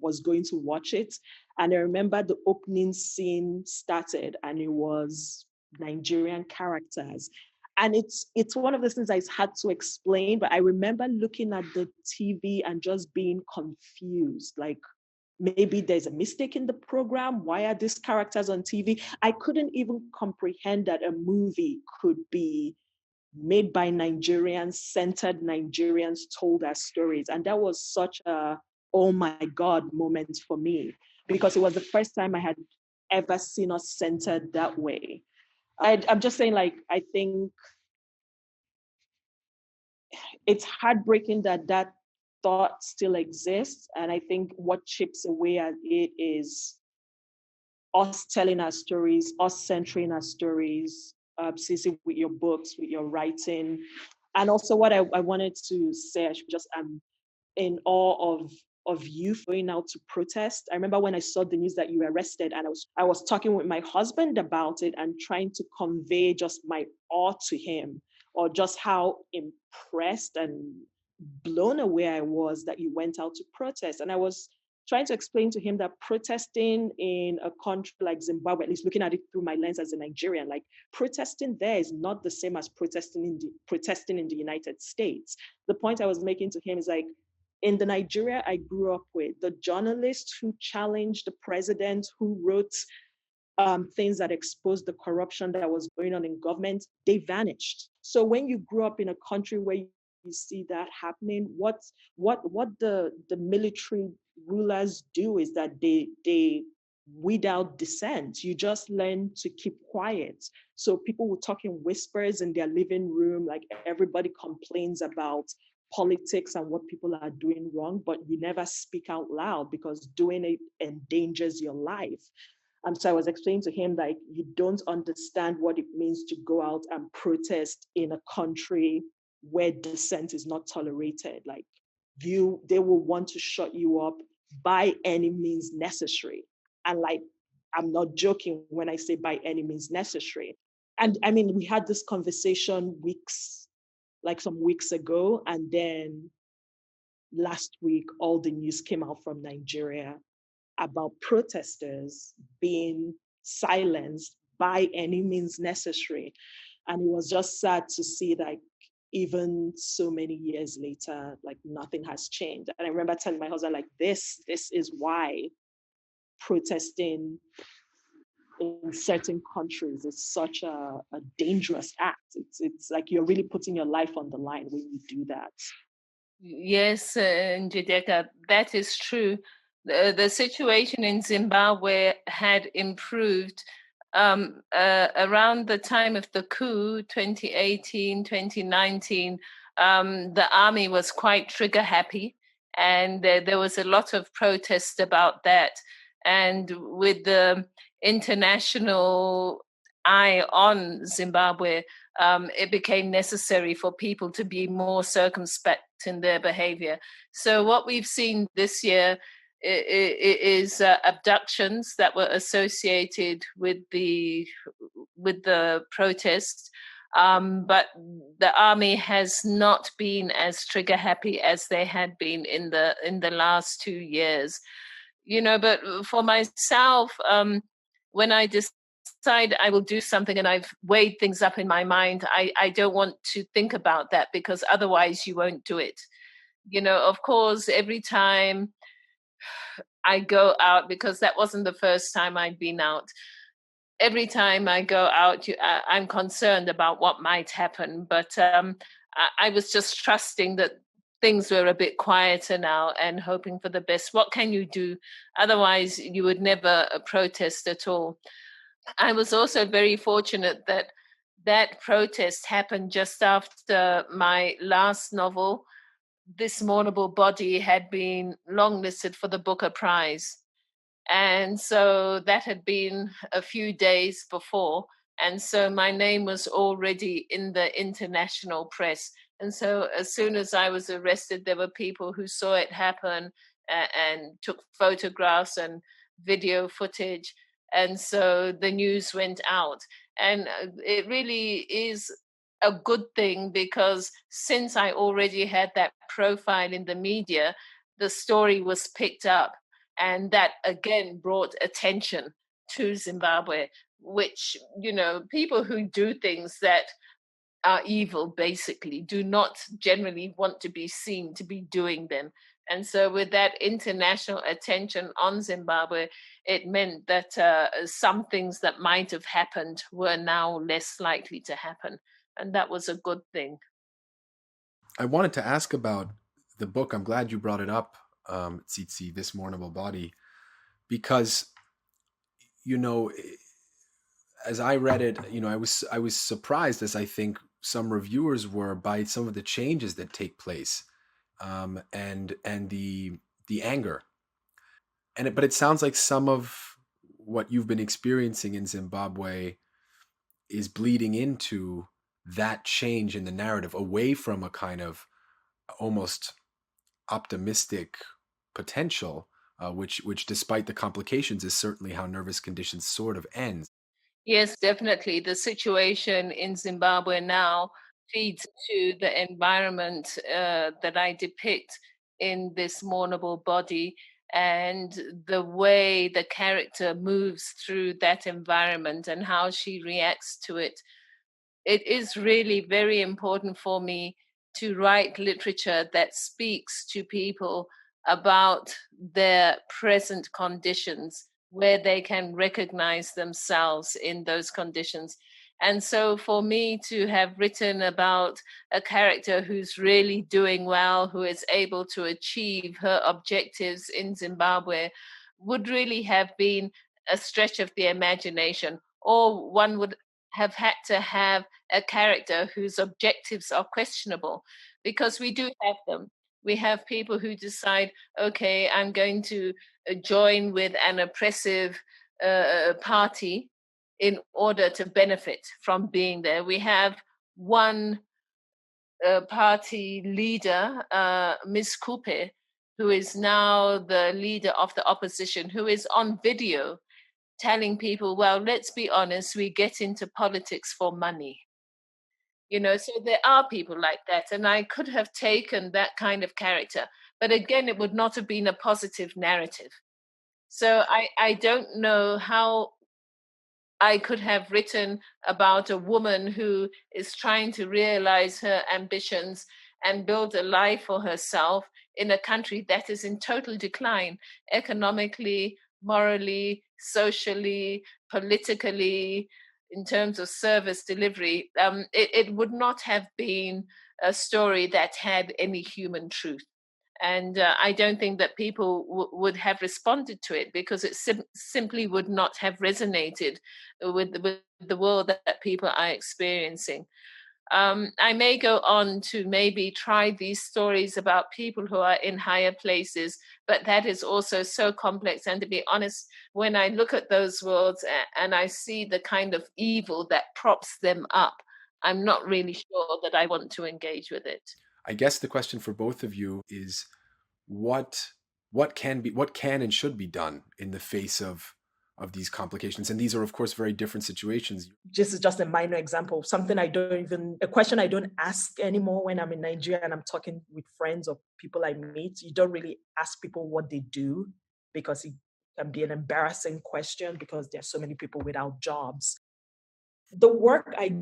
was going to watch it. And I remember the opening scene started, and it was Nigerian characters. And it's one of those things that is hard to explain, but I remember looking at the TV and just being confused. Like, maybe there's a mistake in the program. Why are these characters on TV? I couldn't even comprehend that a movie could be made by Nigerians, centered Nigerians, told as stories. And that was such a, oh my God moment for me, because it was the first time I had ever seen us centered that way. I'm just saying, like, I think it's heartbreaking that that thought still exists. And I think what chips away at it is us telling our stories, us centering our stories, Tsitsi, with your books, with your writing. And also what I wanted to say, I should just, I'm in awe of you going out to protest. I remember when I saw the news that you were arrested, and I was talking with my husband about it and trying to convey just my awe to him, or just how impressed and blown away I was that you went out to protest. And I was trying to explain to him that protesting in a country like Zimbabwe, at least looking at it through my lens as a Nigerian, like protesting there is not the same as protesting in the United States. The point I was making to him is like, in the Nigeria I grew up with, the journalists who challenged the president, who wrote things that exposed the corruption that was going on in government, they vanished. So when you grew up in a country where you see that happening, what the military rulers do is that they weed out dissent. You just learn to keep quiet. So people will talk in whispers in their living room, like everybody complains about politics and what people are doing wrong, but you never speak out loud because doing it endangers your life. And so I was explaining to him that you don't understand what it means to go out and protest in a country where dissent is not tolerated. Like they will want to shut you up by any means necessary. And like, I'm not joking when I say by any means necessary. And I mean, we had this conversation some weeks ago, and then last week, all the news came out from Nigeria about protesters being silenced by any means necessary. And it was just sad to see that even so many years later, like nothing has changed. And I remember telling my husband, like, this is why protesting in certain countries is such a dangerous act. It's like you're really putting your life on the line when you do that. Yes, Njideka, that is true. The situation in Zimbabwe had improved around the time of the coup, 2018, 2019. The army was quite trigger happy, and there was a lot of protest about that. And with the international eye on Zimbabwe, it became necessary for people to be more circumspect in their behavior. So what we've seen this year is abductions that were associated with the protest, but the army has not been as trigger happy as they had been in the last 2 years. You know, but for myself, when I decide I will do something and I've weighed things up in my mind, I don't want to think about that, because otherwise you won't do it. You know, of course, every time I go out, because that wasn't the first time I'd been out, every time I go out, I'm concerned about what might happen. But I was just trusting that things were a bit quieter now and hoping for the best. What can you do? Otherwise, you would never protest at all. I was also very fortunate that that protest happened just after my last novel, This Mournable Body, had been longlisted for the Booker Prize. And so that had been a few days before. And so my name was already in the international press. And so as soon as I was arrested, there were people who saw it happen and took photographs and video footage. And so the news went out. And it really is a good thing, because since I already had that profile in the media, the story was picked up. And that again brought attention to Zimbabwe, which, people who do things that are evil basically do not generally want to be seen to be doing them. And so, with that international attention on Zimbabwe, it meant that some things that might have happened were now less likely to happen. And that was a good thing. I wanted to ask about the book. I'm glad you brought it up, Tsitsi, this Mournable Body, because, as I read it, I was surprised, as I think some reviewers were, by some of the changes that take place, and the anger, but it sounds like some of what you've been experiencing in Zimbabwe is bleeding into that change in the narrative, away from a kind of almost optimistic potential, which despite the complications is certainly how Nervous Conditions sort of ends. Yes, definitely. The situation in Zimbabwe now feeds to the environment that I depict in this Mournable Body, and the way the character moves through that environment and how she reacts to it. It is really very important for me to write literature that speaks to people about their present conditions, where they can recognize themselves in those conditions. And so, for me to have written about a character who's really doing well, who is able to achieve her objectives in Zimbabwe, would really have been a stretch of the imagination, or one would have had to have a character whose objectives are questionable, because we do have them. We have people who decide, okay, I'm going to join with an oppressive party in order to benefit from being there. We have one party leader, Ms. Coupe, who is now the leader of the opposition, who is on video telling people, well, let's be honest, we get into politics for money. So there are people like that. And I could have taken that kind of character. But again, it would not have been a positive narrative. So I don't know how I could have written about a woman who is trying to realize her ambitions and build a life for herself in a country that is in total decline, economically, morally, socially, politically, in terms of service delivery. It would not have been a story that had any human truth. And I don't think that people would have responded to it, because it simply would not have resonated with the world that people are experiencing. I may go on to maybe try these stories about people who are in higher places, but that is also so complex. And to be honest, when I look at those worlds and I see the kind of evil that props them up, I'm not really sure that I want to engage with it. I guess the question for both of you is what can and should be done in the face of these complications. And these are, of course, very different situations. This is just a minor example, a question I don't ask anymore when I'm in Nigeria and I'm talking with friends or people I meet. You don't really ask people what they do, because it can be an embarrassing question, because there are so many people without jobs. The work I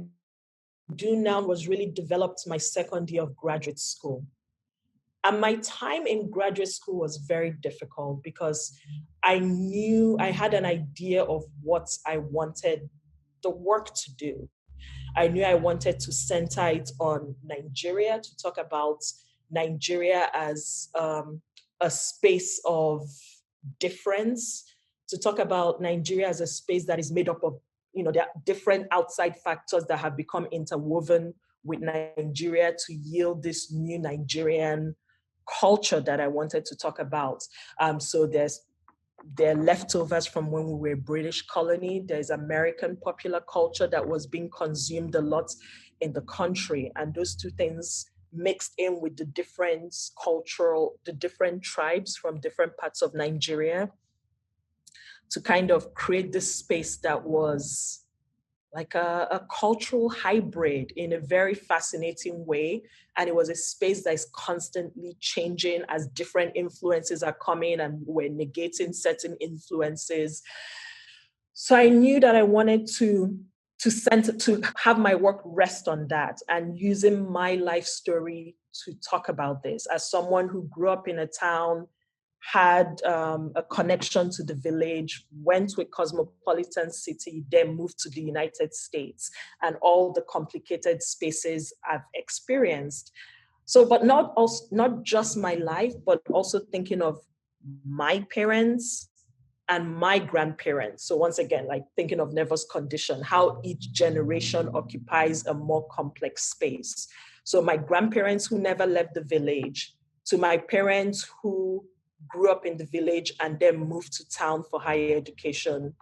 do now was really developed my second year of graduate school. And my time in graduate school was very difficult, because I knew I had an idea of what I wanted the work to do. I knew I wanted to center it on Nigeria, to talk about Nigeria as a space of difference, to talk about Nigeria as a space that is made up of, there are different outside factors that have become interwoven with Nigeria to yield this new Nigerian culture that I wanted to talk about. So there are leftovers from when we were a British colony. There's American popular culture that was being consumed a lot in the country. And those two things mixed in with the different tribes from different parts of Nigeria to kind of create this space that was like a cultural hybrid in a very fascinating way. And it was a space that is constantly changing as different influences are coming and we're negating certain influences. So I knew that I wanted to have my work rest on that and using my life story to talk about this as someone who grew up in a town, had a connection to the village, went to a cosmopolitan city, then moved to the United States, and all the complicated spaces I've experienced. So, but not just my life, but also thinking of my parents and my grandparents. So once again, like thinking of nervous condition, how each generation occupies a more complex space. So my grandparents who never left the village, to my parents who grew up in the village and then moved to town for higher education,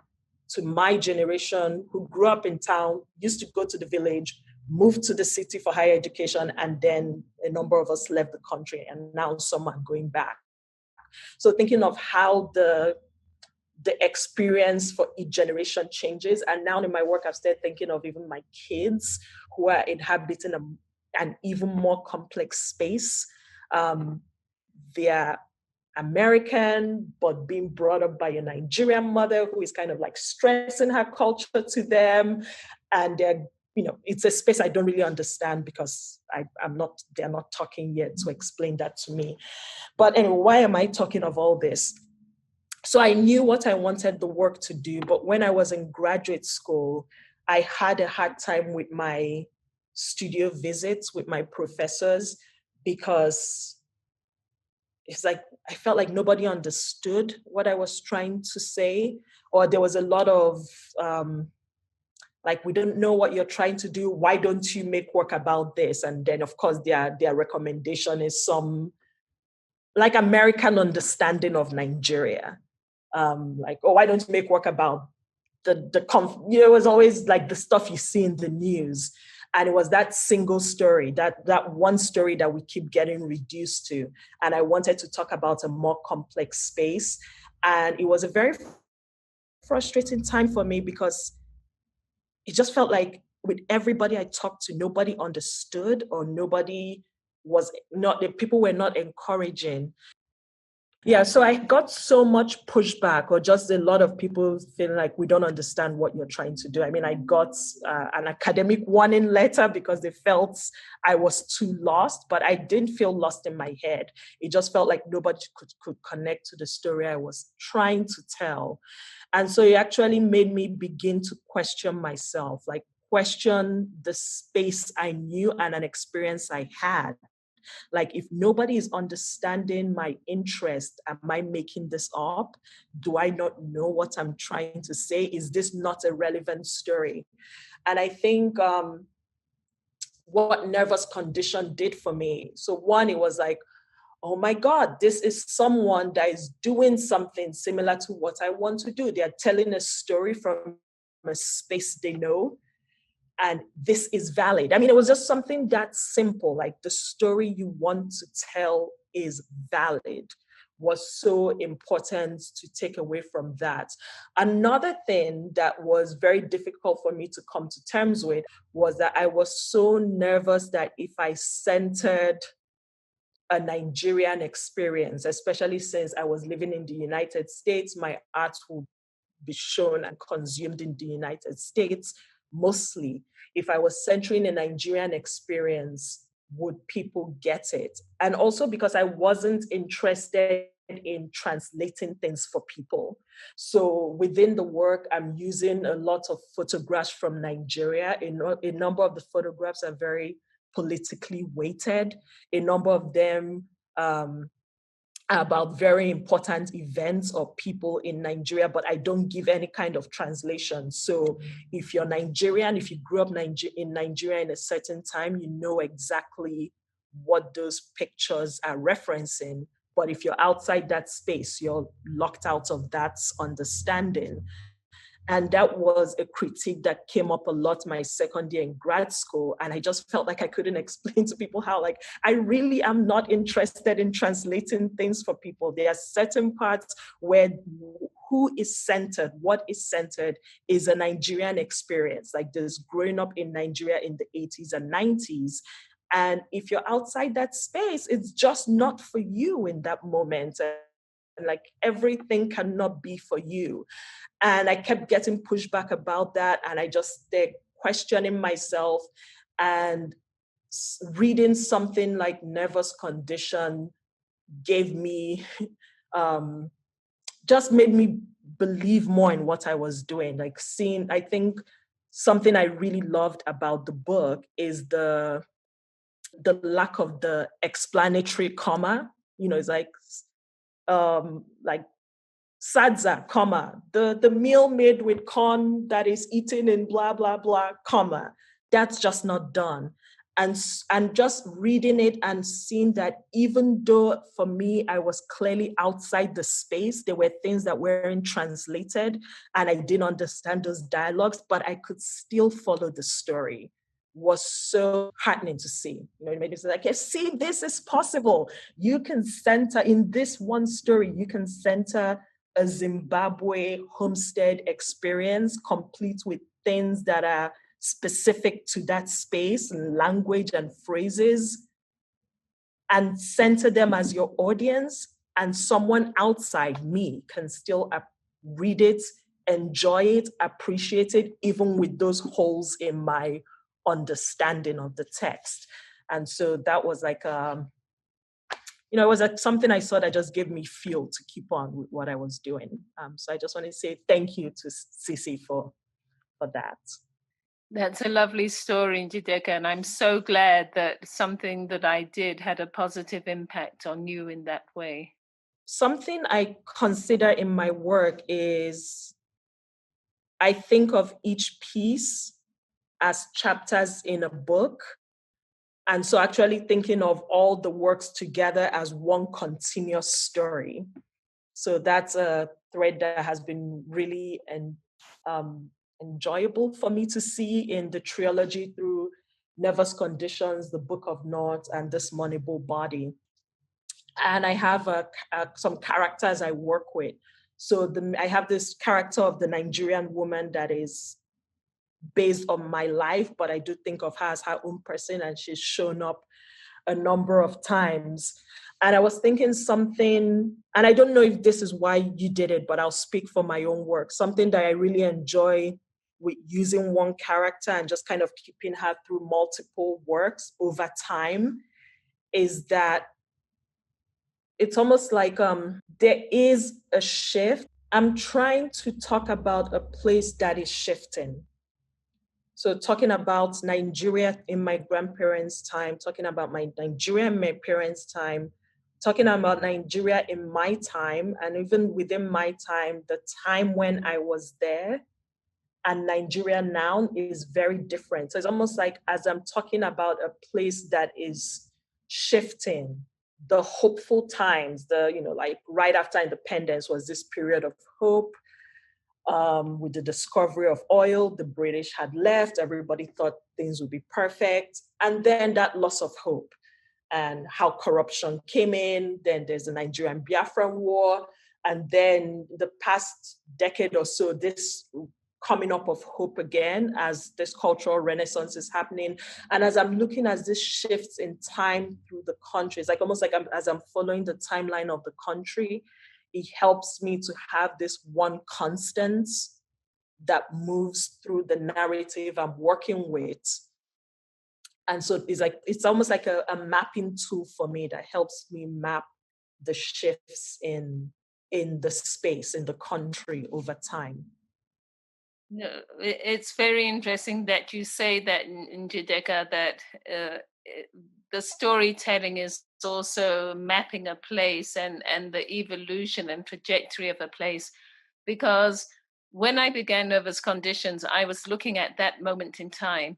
to my generation who grew up in town, used to go to the village, moved to the city for higher education, and then a number of us left the country, and now some are going back. So thinking of how the experience for each generation changes. And now in my work, I've started thinking of even my kids who are inhabiting an even more complex space. They're American, but being brought up by a Nigerian mother who is kind of like stressing her culture to them. And they're, it's a space I don't really understand because they're not talking yet to explain that to me. But anyway, why am I talking of all this? So I knew what I wanted the work to do, but when I was in graduate school, I had a hard time with my studio visits with my professors because it's like, I felt like nobody understood what I was trying to say, or there was a lot of, like, we don't know what you're trying to do. Why don't you make work about this? And then of course their recommendation is some like American understanding of Nigeria. Like, oh, why don't you make work about it was always like the stuff you see in the news. And it was that single story, that one story that we keep getting reduced to. And I wanted to talk about a more complex space. And it was a very frustrating time for me because it just felt like with everybody I talked to, nobody understood, or people were not encouraging. Yeah, so I got so much pushback, or just a lot of people feeling like we don't understand what you're trying to do. I mean, I got an academic warning letter because they felt I was too lost, but I didn't feel lost in my head. It just felt like nobody could connect to the story I was trying to tell. And so it actually made me begin to question myself, like question the space I knew and an experience I had. Like, if nobody is understanding my interest, am I making this up? Do I not know what I'm trying to say? Is this not a relevant story? And I think what nervous condition did for me. So one, it was like, oh my God, this is someone that is doing something similar to what I want to do. They're telling a story from a space they know. And this is valid. I mean, it was just something that simple, like the story you want to tell is valid, was so important to take away from that. Another thing that was very difficult for me to come to terms with was that I was so nervous that if I centered a Nigerian experience, especially since I was living in the United States, my art would be shown and consumed in the United States. Mostly, if I was centering a Nigerian experience, would people get it? And also because I wasn't interested in translating things for people. So within the work, I'm using a lot of photographs from Nigeria. A number of the photographs are very politically weighted. A number of them about very important events or people in Nigeria, but I don't give any kind of translation. So if you're Nigerian, if you grew up in Nigeria in a certain time, you know exactly what those pictures are referencing. But if you're outside that space, you're locked out of that understanding. And that was a critique that came up a lot my second year in grad school. And I just felt like I couldn't explain to people how, like, I really am not interested in translating things for people. There are certain parts where who is centered, what is centered is a Nigerian experience, like this growing up in Nigeria in the 80s and 90s. And if you're outside that space, it's just not for you in that moment. And like everything cannot be for you. And I kept getting pushback about that. And I just started questioning myself, and reading something like Nervous Condition gave me, just made me believe more in what I was doing. Like I think something I really loved about the book is the lack of the explanatory comma. It's like sadza, comma, the meal made with corn that is eaten in blah, blah, blah, comma. That's just not done. And just reading it and seeing that even though for me, I was clearly outside the space, there were things that weren't translated and I didn't understand those dialogues, but I could still follow the story, was so heartening to see. It made me say, like, see, this is possible. You can center in this one story, you can center a Zimbabwe homestead experience, complete with things that are specific to that space and language and phrases, and center them as your audience. And someone outside me can still read it, enjoy it, appreciate it, even with those holes in my understanding of the text. And so that was like, it was like something I saw that just gave me fuel to keep on with what I was doing. So I just want to say thank you to Tsitsi for that. That's a lovely story, Njideka, and I'm so glad that something that I did had a positive impact on you in that way. Something I consider in my work is I think of each piece as chapters in a book. And so actually thinking of all the works together as one continuous story. So that's a thread that has been really enjoyable for me to see in the trilogy through Nervous Conditions, The Book of North, and this Mournable Body. And I have some characters I work with. So I have this character of the Nigerian woman that is based on my life, but I do think of her as her own person, and she's shown up a number of times. And I was thinking something, and I don't know if this is why you did it, but I'll speak for my own work. Something that I really enjoy with using one character and just kind of keeping her through multiple works over time is that it's almost like there is a shift. I'm trying to talk about a place that is shifting. So talking about Nigeria in my grandparents' time, talking about my Nigeria in my parents' time, talking about Nigeria in my time, and even within my time, the time when I was there and Nigeria now is very different. So it's almost like as I'm talking about a place that is shifting, the hopeful times, like right after independence was this period of hope. With the discovery of oil, the British had left, everybody thought things would be perfect. And then that loss of hope and how corruption came in. Then there's the Nigerian Biafran War. And then the past decade or so, this coming up of hope again as this cultural renaissance is happening. And as I'm looking at this shifts in time through the country, it's like almost like as I'm following the timeline of the country, it helps me to have this one constant that moves through the narrative I'm working with. And so it's almost like a mapping tool for me that helps me map the shifts in the space, in the country over time. No, it's very interesting that you say that, Njideka, that the storytelling is also mapping a place and the evolution and trajectory of a place. Because when I began Nervous Conditions, I was looking at that moment in time.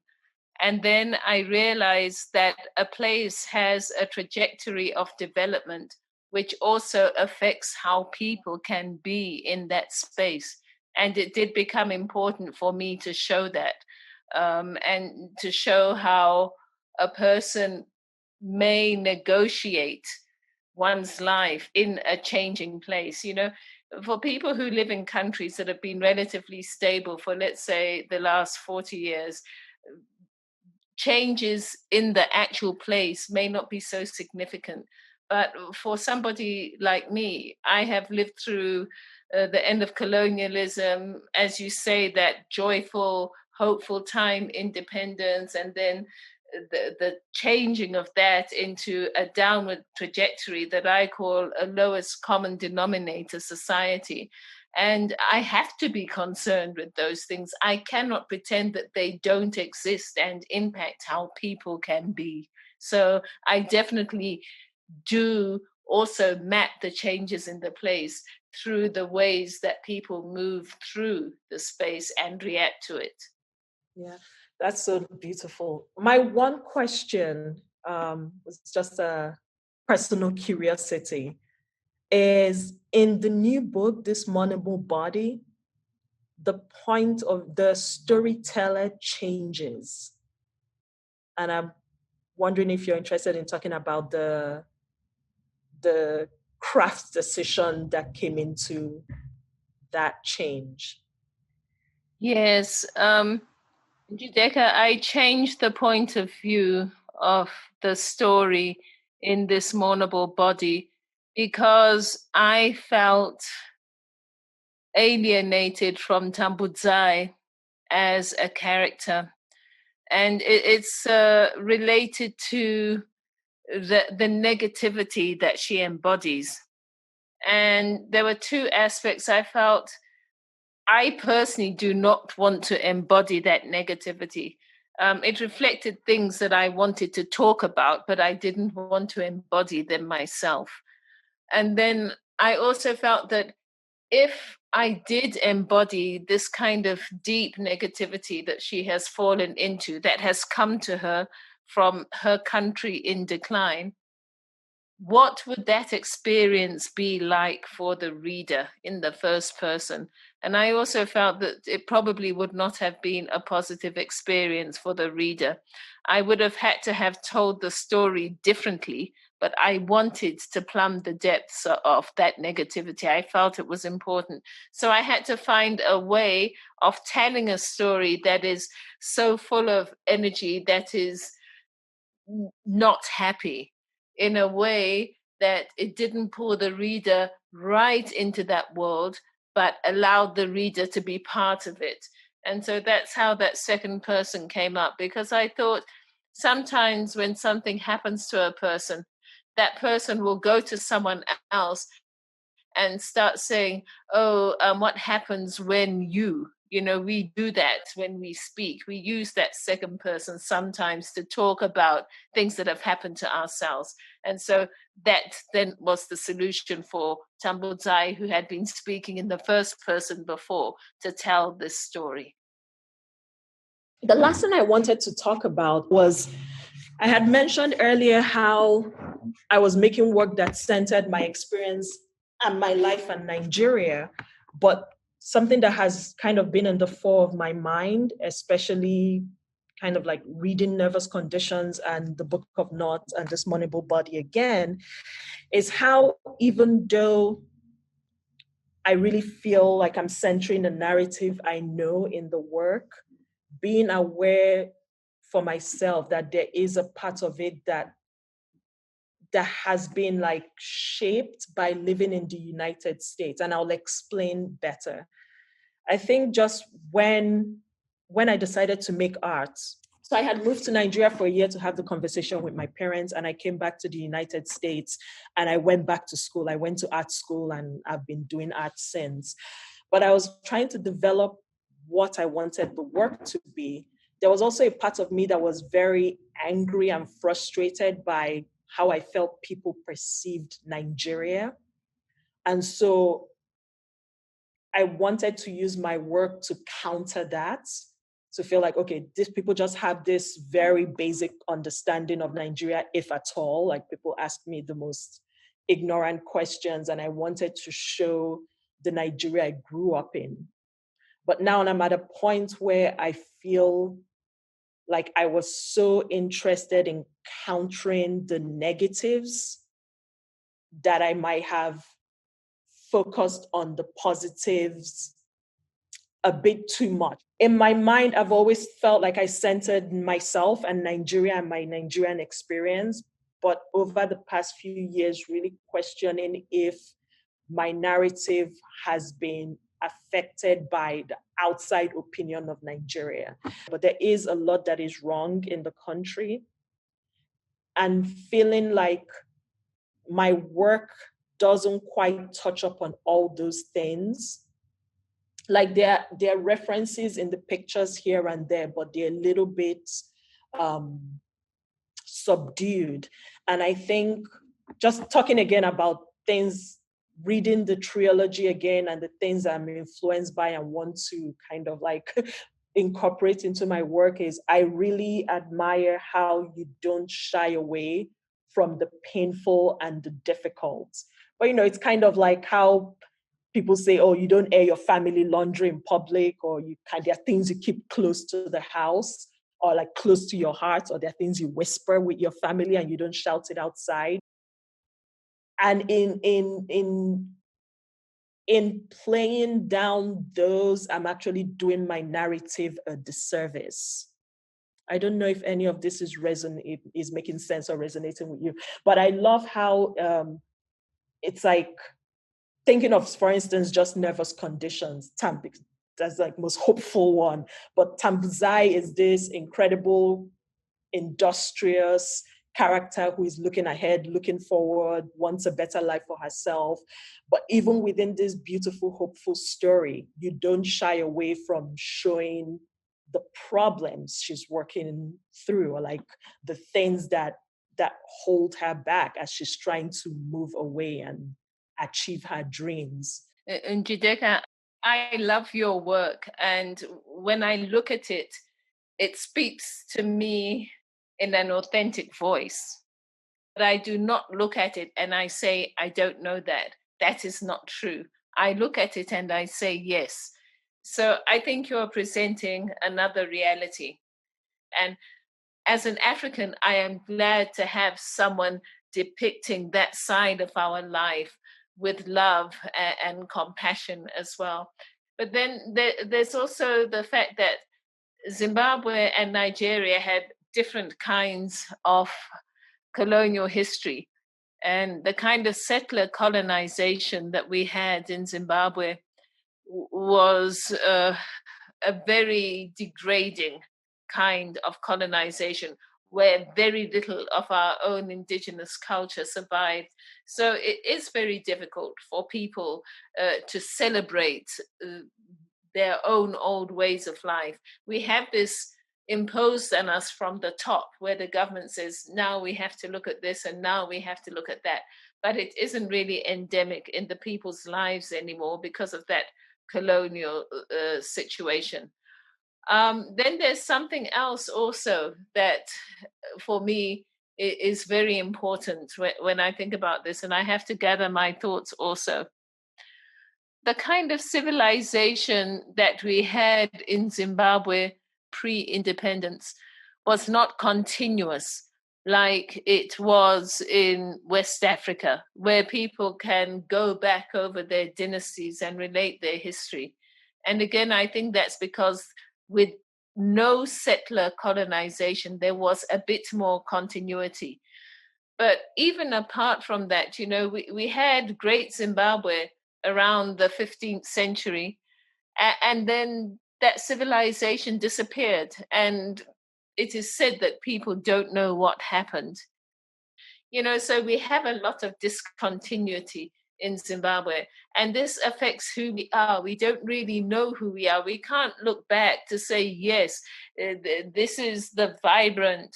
And then I realized that a place has a trajectory of development, which also affects how people can be in that space. And it did become important for me to show that, and to show how a person may negotiate one's life in a changing place. for people who live in countries that have been relatively stable for, let's say, the last 40 years, changes in the actual place may not be so significant. But for somebody like me, I have lived through the end of colonialism, as you say, that joyful, hopeful time, independence, and then the changing of that into a downward trajectory that I call a lowest common denominator society. And I have to be concerned with those things. I cannot pretend that they don't exist and impact how people can be. So I definitely do also map the changes in the place through the ways that people move through the space and react to it. Yeah, that's so beautiful. My one question was just a personal curiosity. Is in the new book, this Mournable Body, the point of the storyteller changes. And I'm wondering if you're interested in talking about the craft decision that came into that change. Yes, Njideka, I changed the point of view of the story in this Mournable Body because I felt alienated from Tambudzai as a character. And it's related to the negativity that she embodies. And there were two aspects. I felt I personally do not want to embody that negativity. It reflected things that I wanted to talk about, but I didn't want to embody them myself. And then I also felt that if I did embody this kind of deep negativity that she has fallen into, that has come to her from her country in decline, what would that experience be like for the reader in the first person? And I also felt that it probably would not have been a positive experience for the reader. I would have had to have told the story differently, but I wanted to plumb the depths of that negativity. I felt it was important. So I had to find a way of telling a story that is so full of energy, that is not happy, in a way that it didn't pull the reader right into that world, but allowed the reader to be part of it. And so that's how that second person came up, because I thought sometimes when something happens to a person, that person will go to someone else and start saying, oh, what happens when we do that when we speak. We use that second person sometimes to talk about things that have happened to ourselves. And so that then was the solution for Tambudzai, who had been speaking in the first person before, to tell this story. The last thing I wanted to talk about was, I had mentioned earlier how I was making work that centered my experience and my life in Nigeria, but something that has kind of been in the fore of my mind, especially kind of like reading Nervous Conditions and the Book of Not and this Mournable Body again, is how, even though I really feel like I'm centering the narrative I know in the work, being aware for myself that there is a part of it that has been like shaped by living in the United States. And I'll explain better. I think just when I decided to make art, so I had moved to Nigeria for a year to have the conversation with my parents, and I came back to the United States and I went back to school. I went to art school and I've been doing art since. But I was trying to develop what I wanted the work to be. There was also a part of me that was very angry and frustrated by how I felt people perceived Nigeria. And so I wanted to use my work to counter that, to feel like, okay, these people just have this very basic understanding of Nigeria, if at all. Like, people ask me the most ignorant questions, and I wanted to show the Nigeria I grew up in. But now I'm at a point where I feel like I was so interested in countering the negatives that I might have focused on the positives a bit too much. In my mind, I've always felt like I centered myself and Nigeria and my Nigerian experience. But over the past few years, really questioning if my narrative has been affected by the outside opinion of Nigeria. But there is a lot that is wrong in the country. And feeling like my work doesn't quite touch upon all those things. Like there are references in the pictures here and there, but they're a little bit subdued. And I think just talking again about things, reading the trilogy again and the things I'm influenced by and want to kind of like incorporate into my work is I really admire how you don't shy away from the painful and the difficult. But, you know, it's kind of like how people say, oh, you don't air your family laundry in public, or there are things you keep close to the house or like close to your heart, or there are things you whisper with your family and you don't shout it outside. And in playing down those, I'm actually doing my narrative a disservice. I don't know if any of this is making sense or resonating with you, but I love how it's like thinking of, for instance, just nervous conditions. That's like most hopeful one, but Tambuzai is this incredible, industrious character who is looking ahead, looking forward, wants a better life for herself. But even within this beautiful, hopeful story, you don't shy away from showing the problems she's working through, or like the things that hold her back as she's trying to move away and achieve her dreams. And Njideka, I love your work. And when I look at it, it speaks to me in an authentic voice. But I do not look at it and I say, I don't know that. That is not true. I look at it and I say, yes. So I think you're presenting another reality. And as an African, I am glad to have someone depicting that side of our life with love and compassion as well. But then there's also the fact that Zimbabwe and Nigeria had different kinds of colonial history. And the kind of settler colonization that we had in Zimbabwe was a very degrading kind of colonization, where very little of our own indigenous culture survived. So it is very difficult for people to celebrate their own old ways of life. We have this imposed on us from the top, where the government says, now we have to look at this and now we have to look at that. But it isn't really endemic in the people's lives anymore because of that colonial situation. Then there's something else also that for me is very important when I think about this, and I have to gather my thoughts also. The kind of civilization that we had in Zimbabwe pre-independence was not continuous like it was in West Africa, where people can go back over their dynasties and relate their history. And again, I think that's because with no settler colonization, there was a bit more continuity. But even apart from that, you know, we had Great Zimbabwe around the 15th century, and then that civilization disappeared. And it is said that people don't know what happened. You know, so we have a lot of discontinuity in Zimbabwe, and this affects who we are. We don't really know who we are. We can't look back to say, yes, this is the vibrant,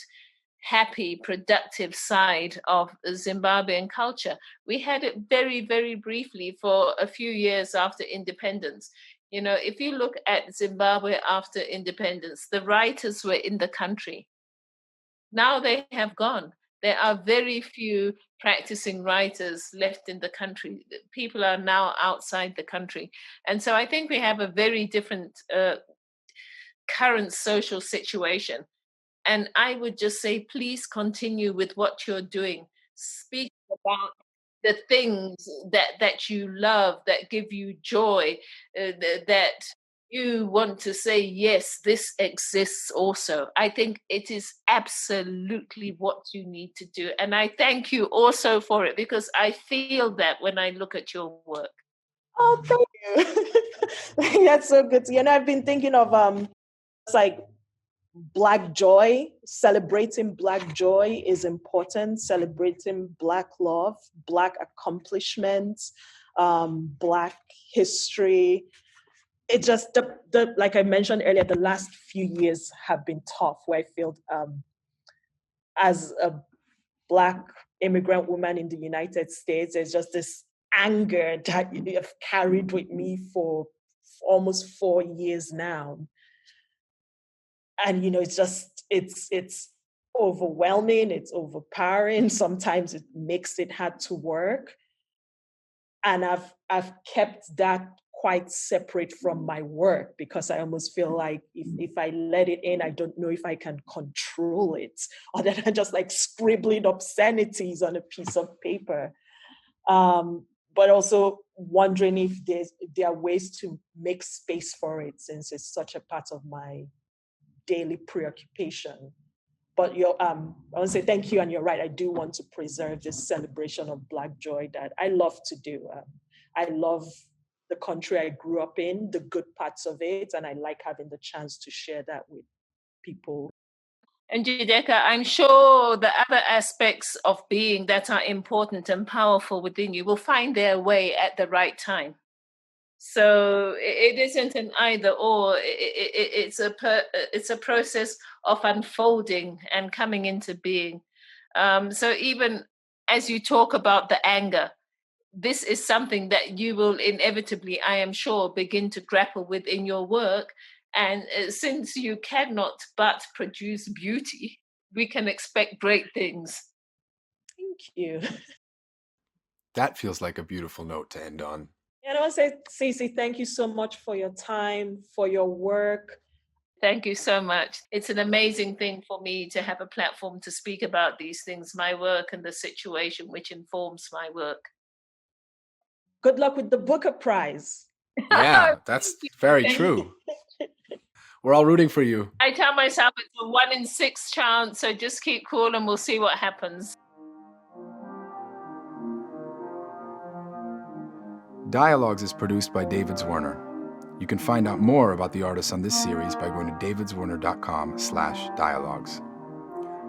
happy, productive side of Zimbabwean culture. We had it very, very briefly for a few years after independence. You know, if you look at Zimbabwe after independence, the writers were in the country. Now they have gone. There are very few practicing writers left in the country. People are now outside the country. And so I think we have a very different current social situation. And I would just say, please continue with what you're doing. Speak about the things that you love, that give you joy, that you want to say, yes, this exists also. I think it is absolutely what you need to do. And I thank you also for it, because I feel that when I look at your work. Oh, thank you. That's so good. I've been thinking of it's like Black joy. Celebrating Black joy is important. Celebrating Black love, Black accomplishments, Black history. It just the like I mentioned earlier, the last few years have been tough. Where I feel as a Black immigrant woman in the United States, there's just this anger that I've carried with me for almost 4 years now. And it's overwhelming, it's overpowering. Sometimes it makes it hard to work. And I've kept that quite separate from my work, because I almost feel like if I let it in, I don't know if I can control it, or that I'm just like scribbling obscenities on a piece of paper. But also wondering if there are ways to make space for it, since it's such a part of my daily preoccupation. But I want to say thank you, and you're right. I do want to preserve this celebration of Black joy that I love to do. I love the country I grew up in, the good parts of it, and I like having the chance to share that with people. And Njideka, I'm sure the other aspects of being that are important and powerful within you will find their way at the right time. So it isn't an either or. It's a process of unfolding and coming into being. So even as you talk about the anger, this is something that you will inevitably, I am sure, begin to grapple with in your work. And since you cannot but produce beauty, we can expect great things. Thank you. That feels like a beautiful note to end on. And I want to say, Tsitsi, thank you so much for your time, for your work. Thank you so much. It's an amazing thing for me to have a platform to speak about these things, my work and the situation which informs my work. Good luck with the Booker Prize. Yeah, that's very true. We're all rooting for you. I tell myself it's a 1 in 6 chance, so just keep cool and we'll see what happens. Dialogues is produced by David Zwerner. You can find out more about the artists on this series by going to davidzwerner.com/dialogues.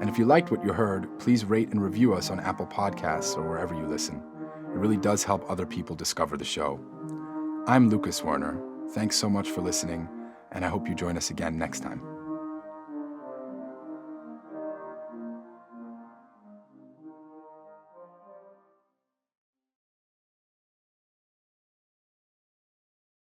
And if you liked what you heard, please rate and review us on Apple Podcasts or wherever you listen. It really does help other people discover the show. I'm Lucas Werner. Thanks so much for listening, and I hope you join us again next time.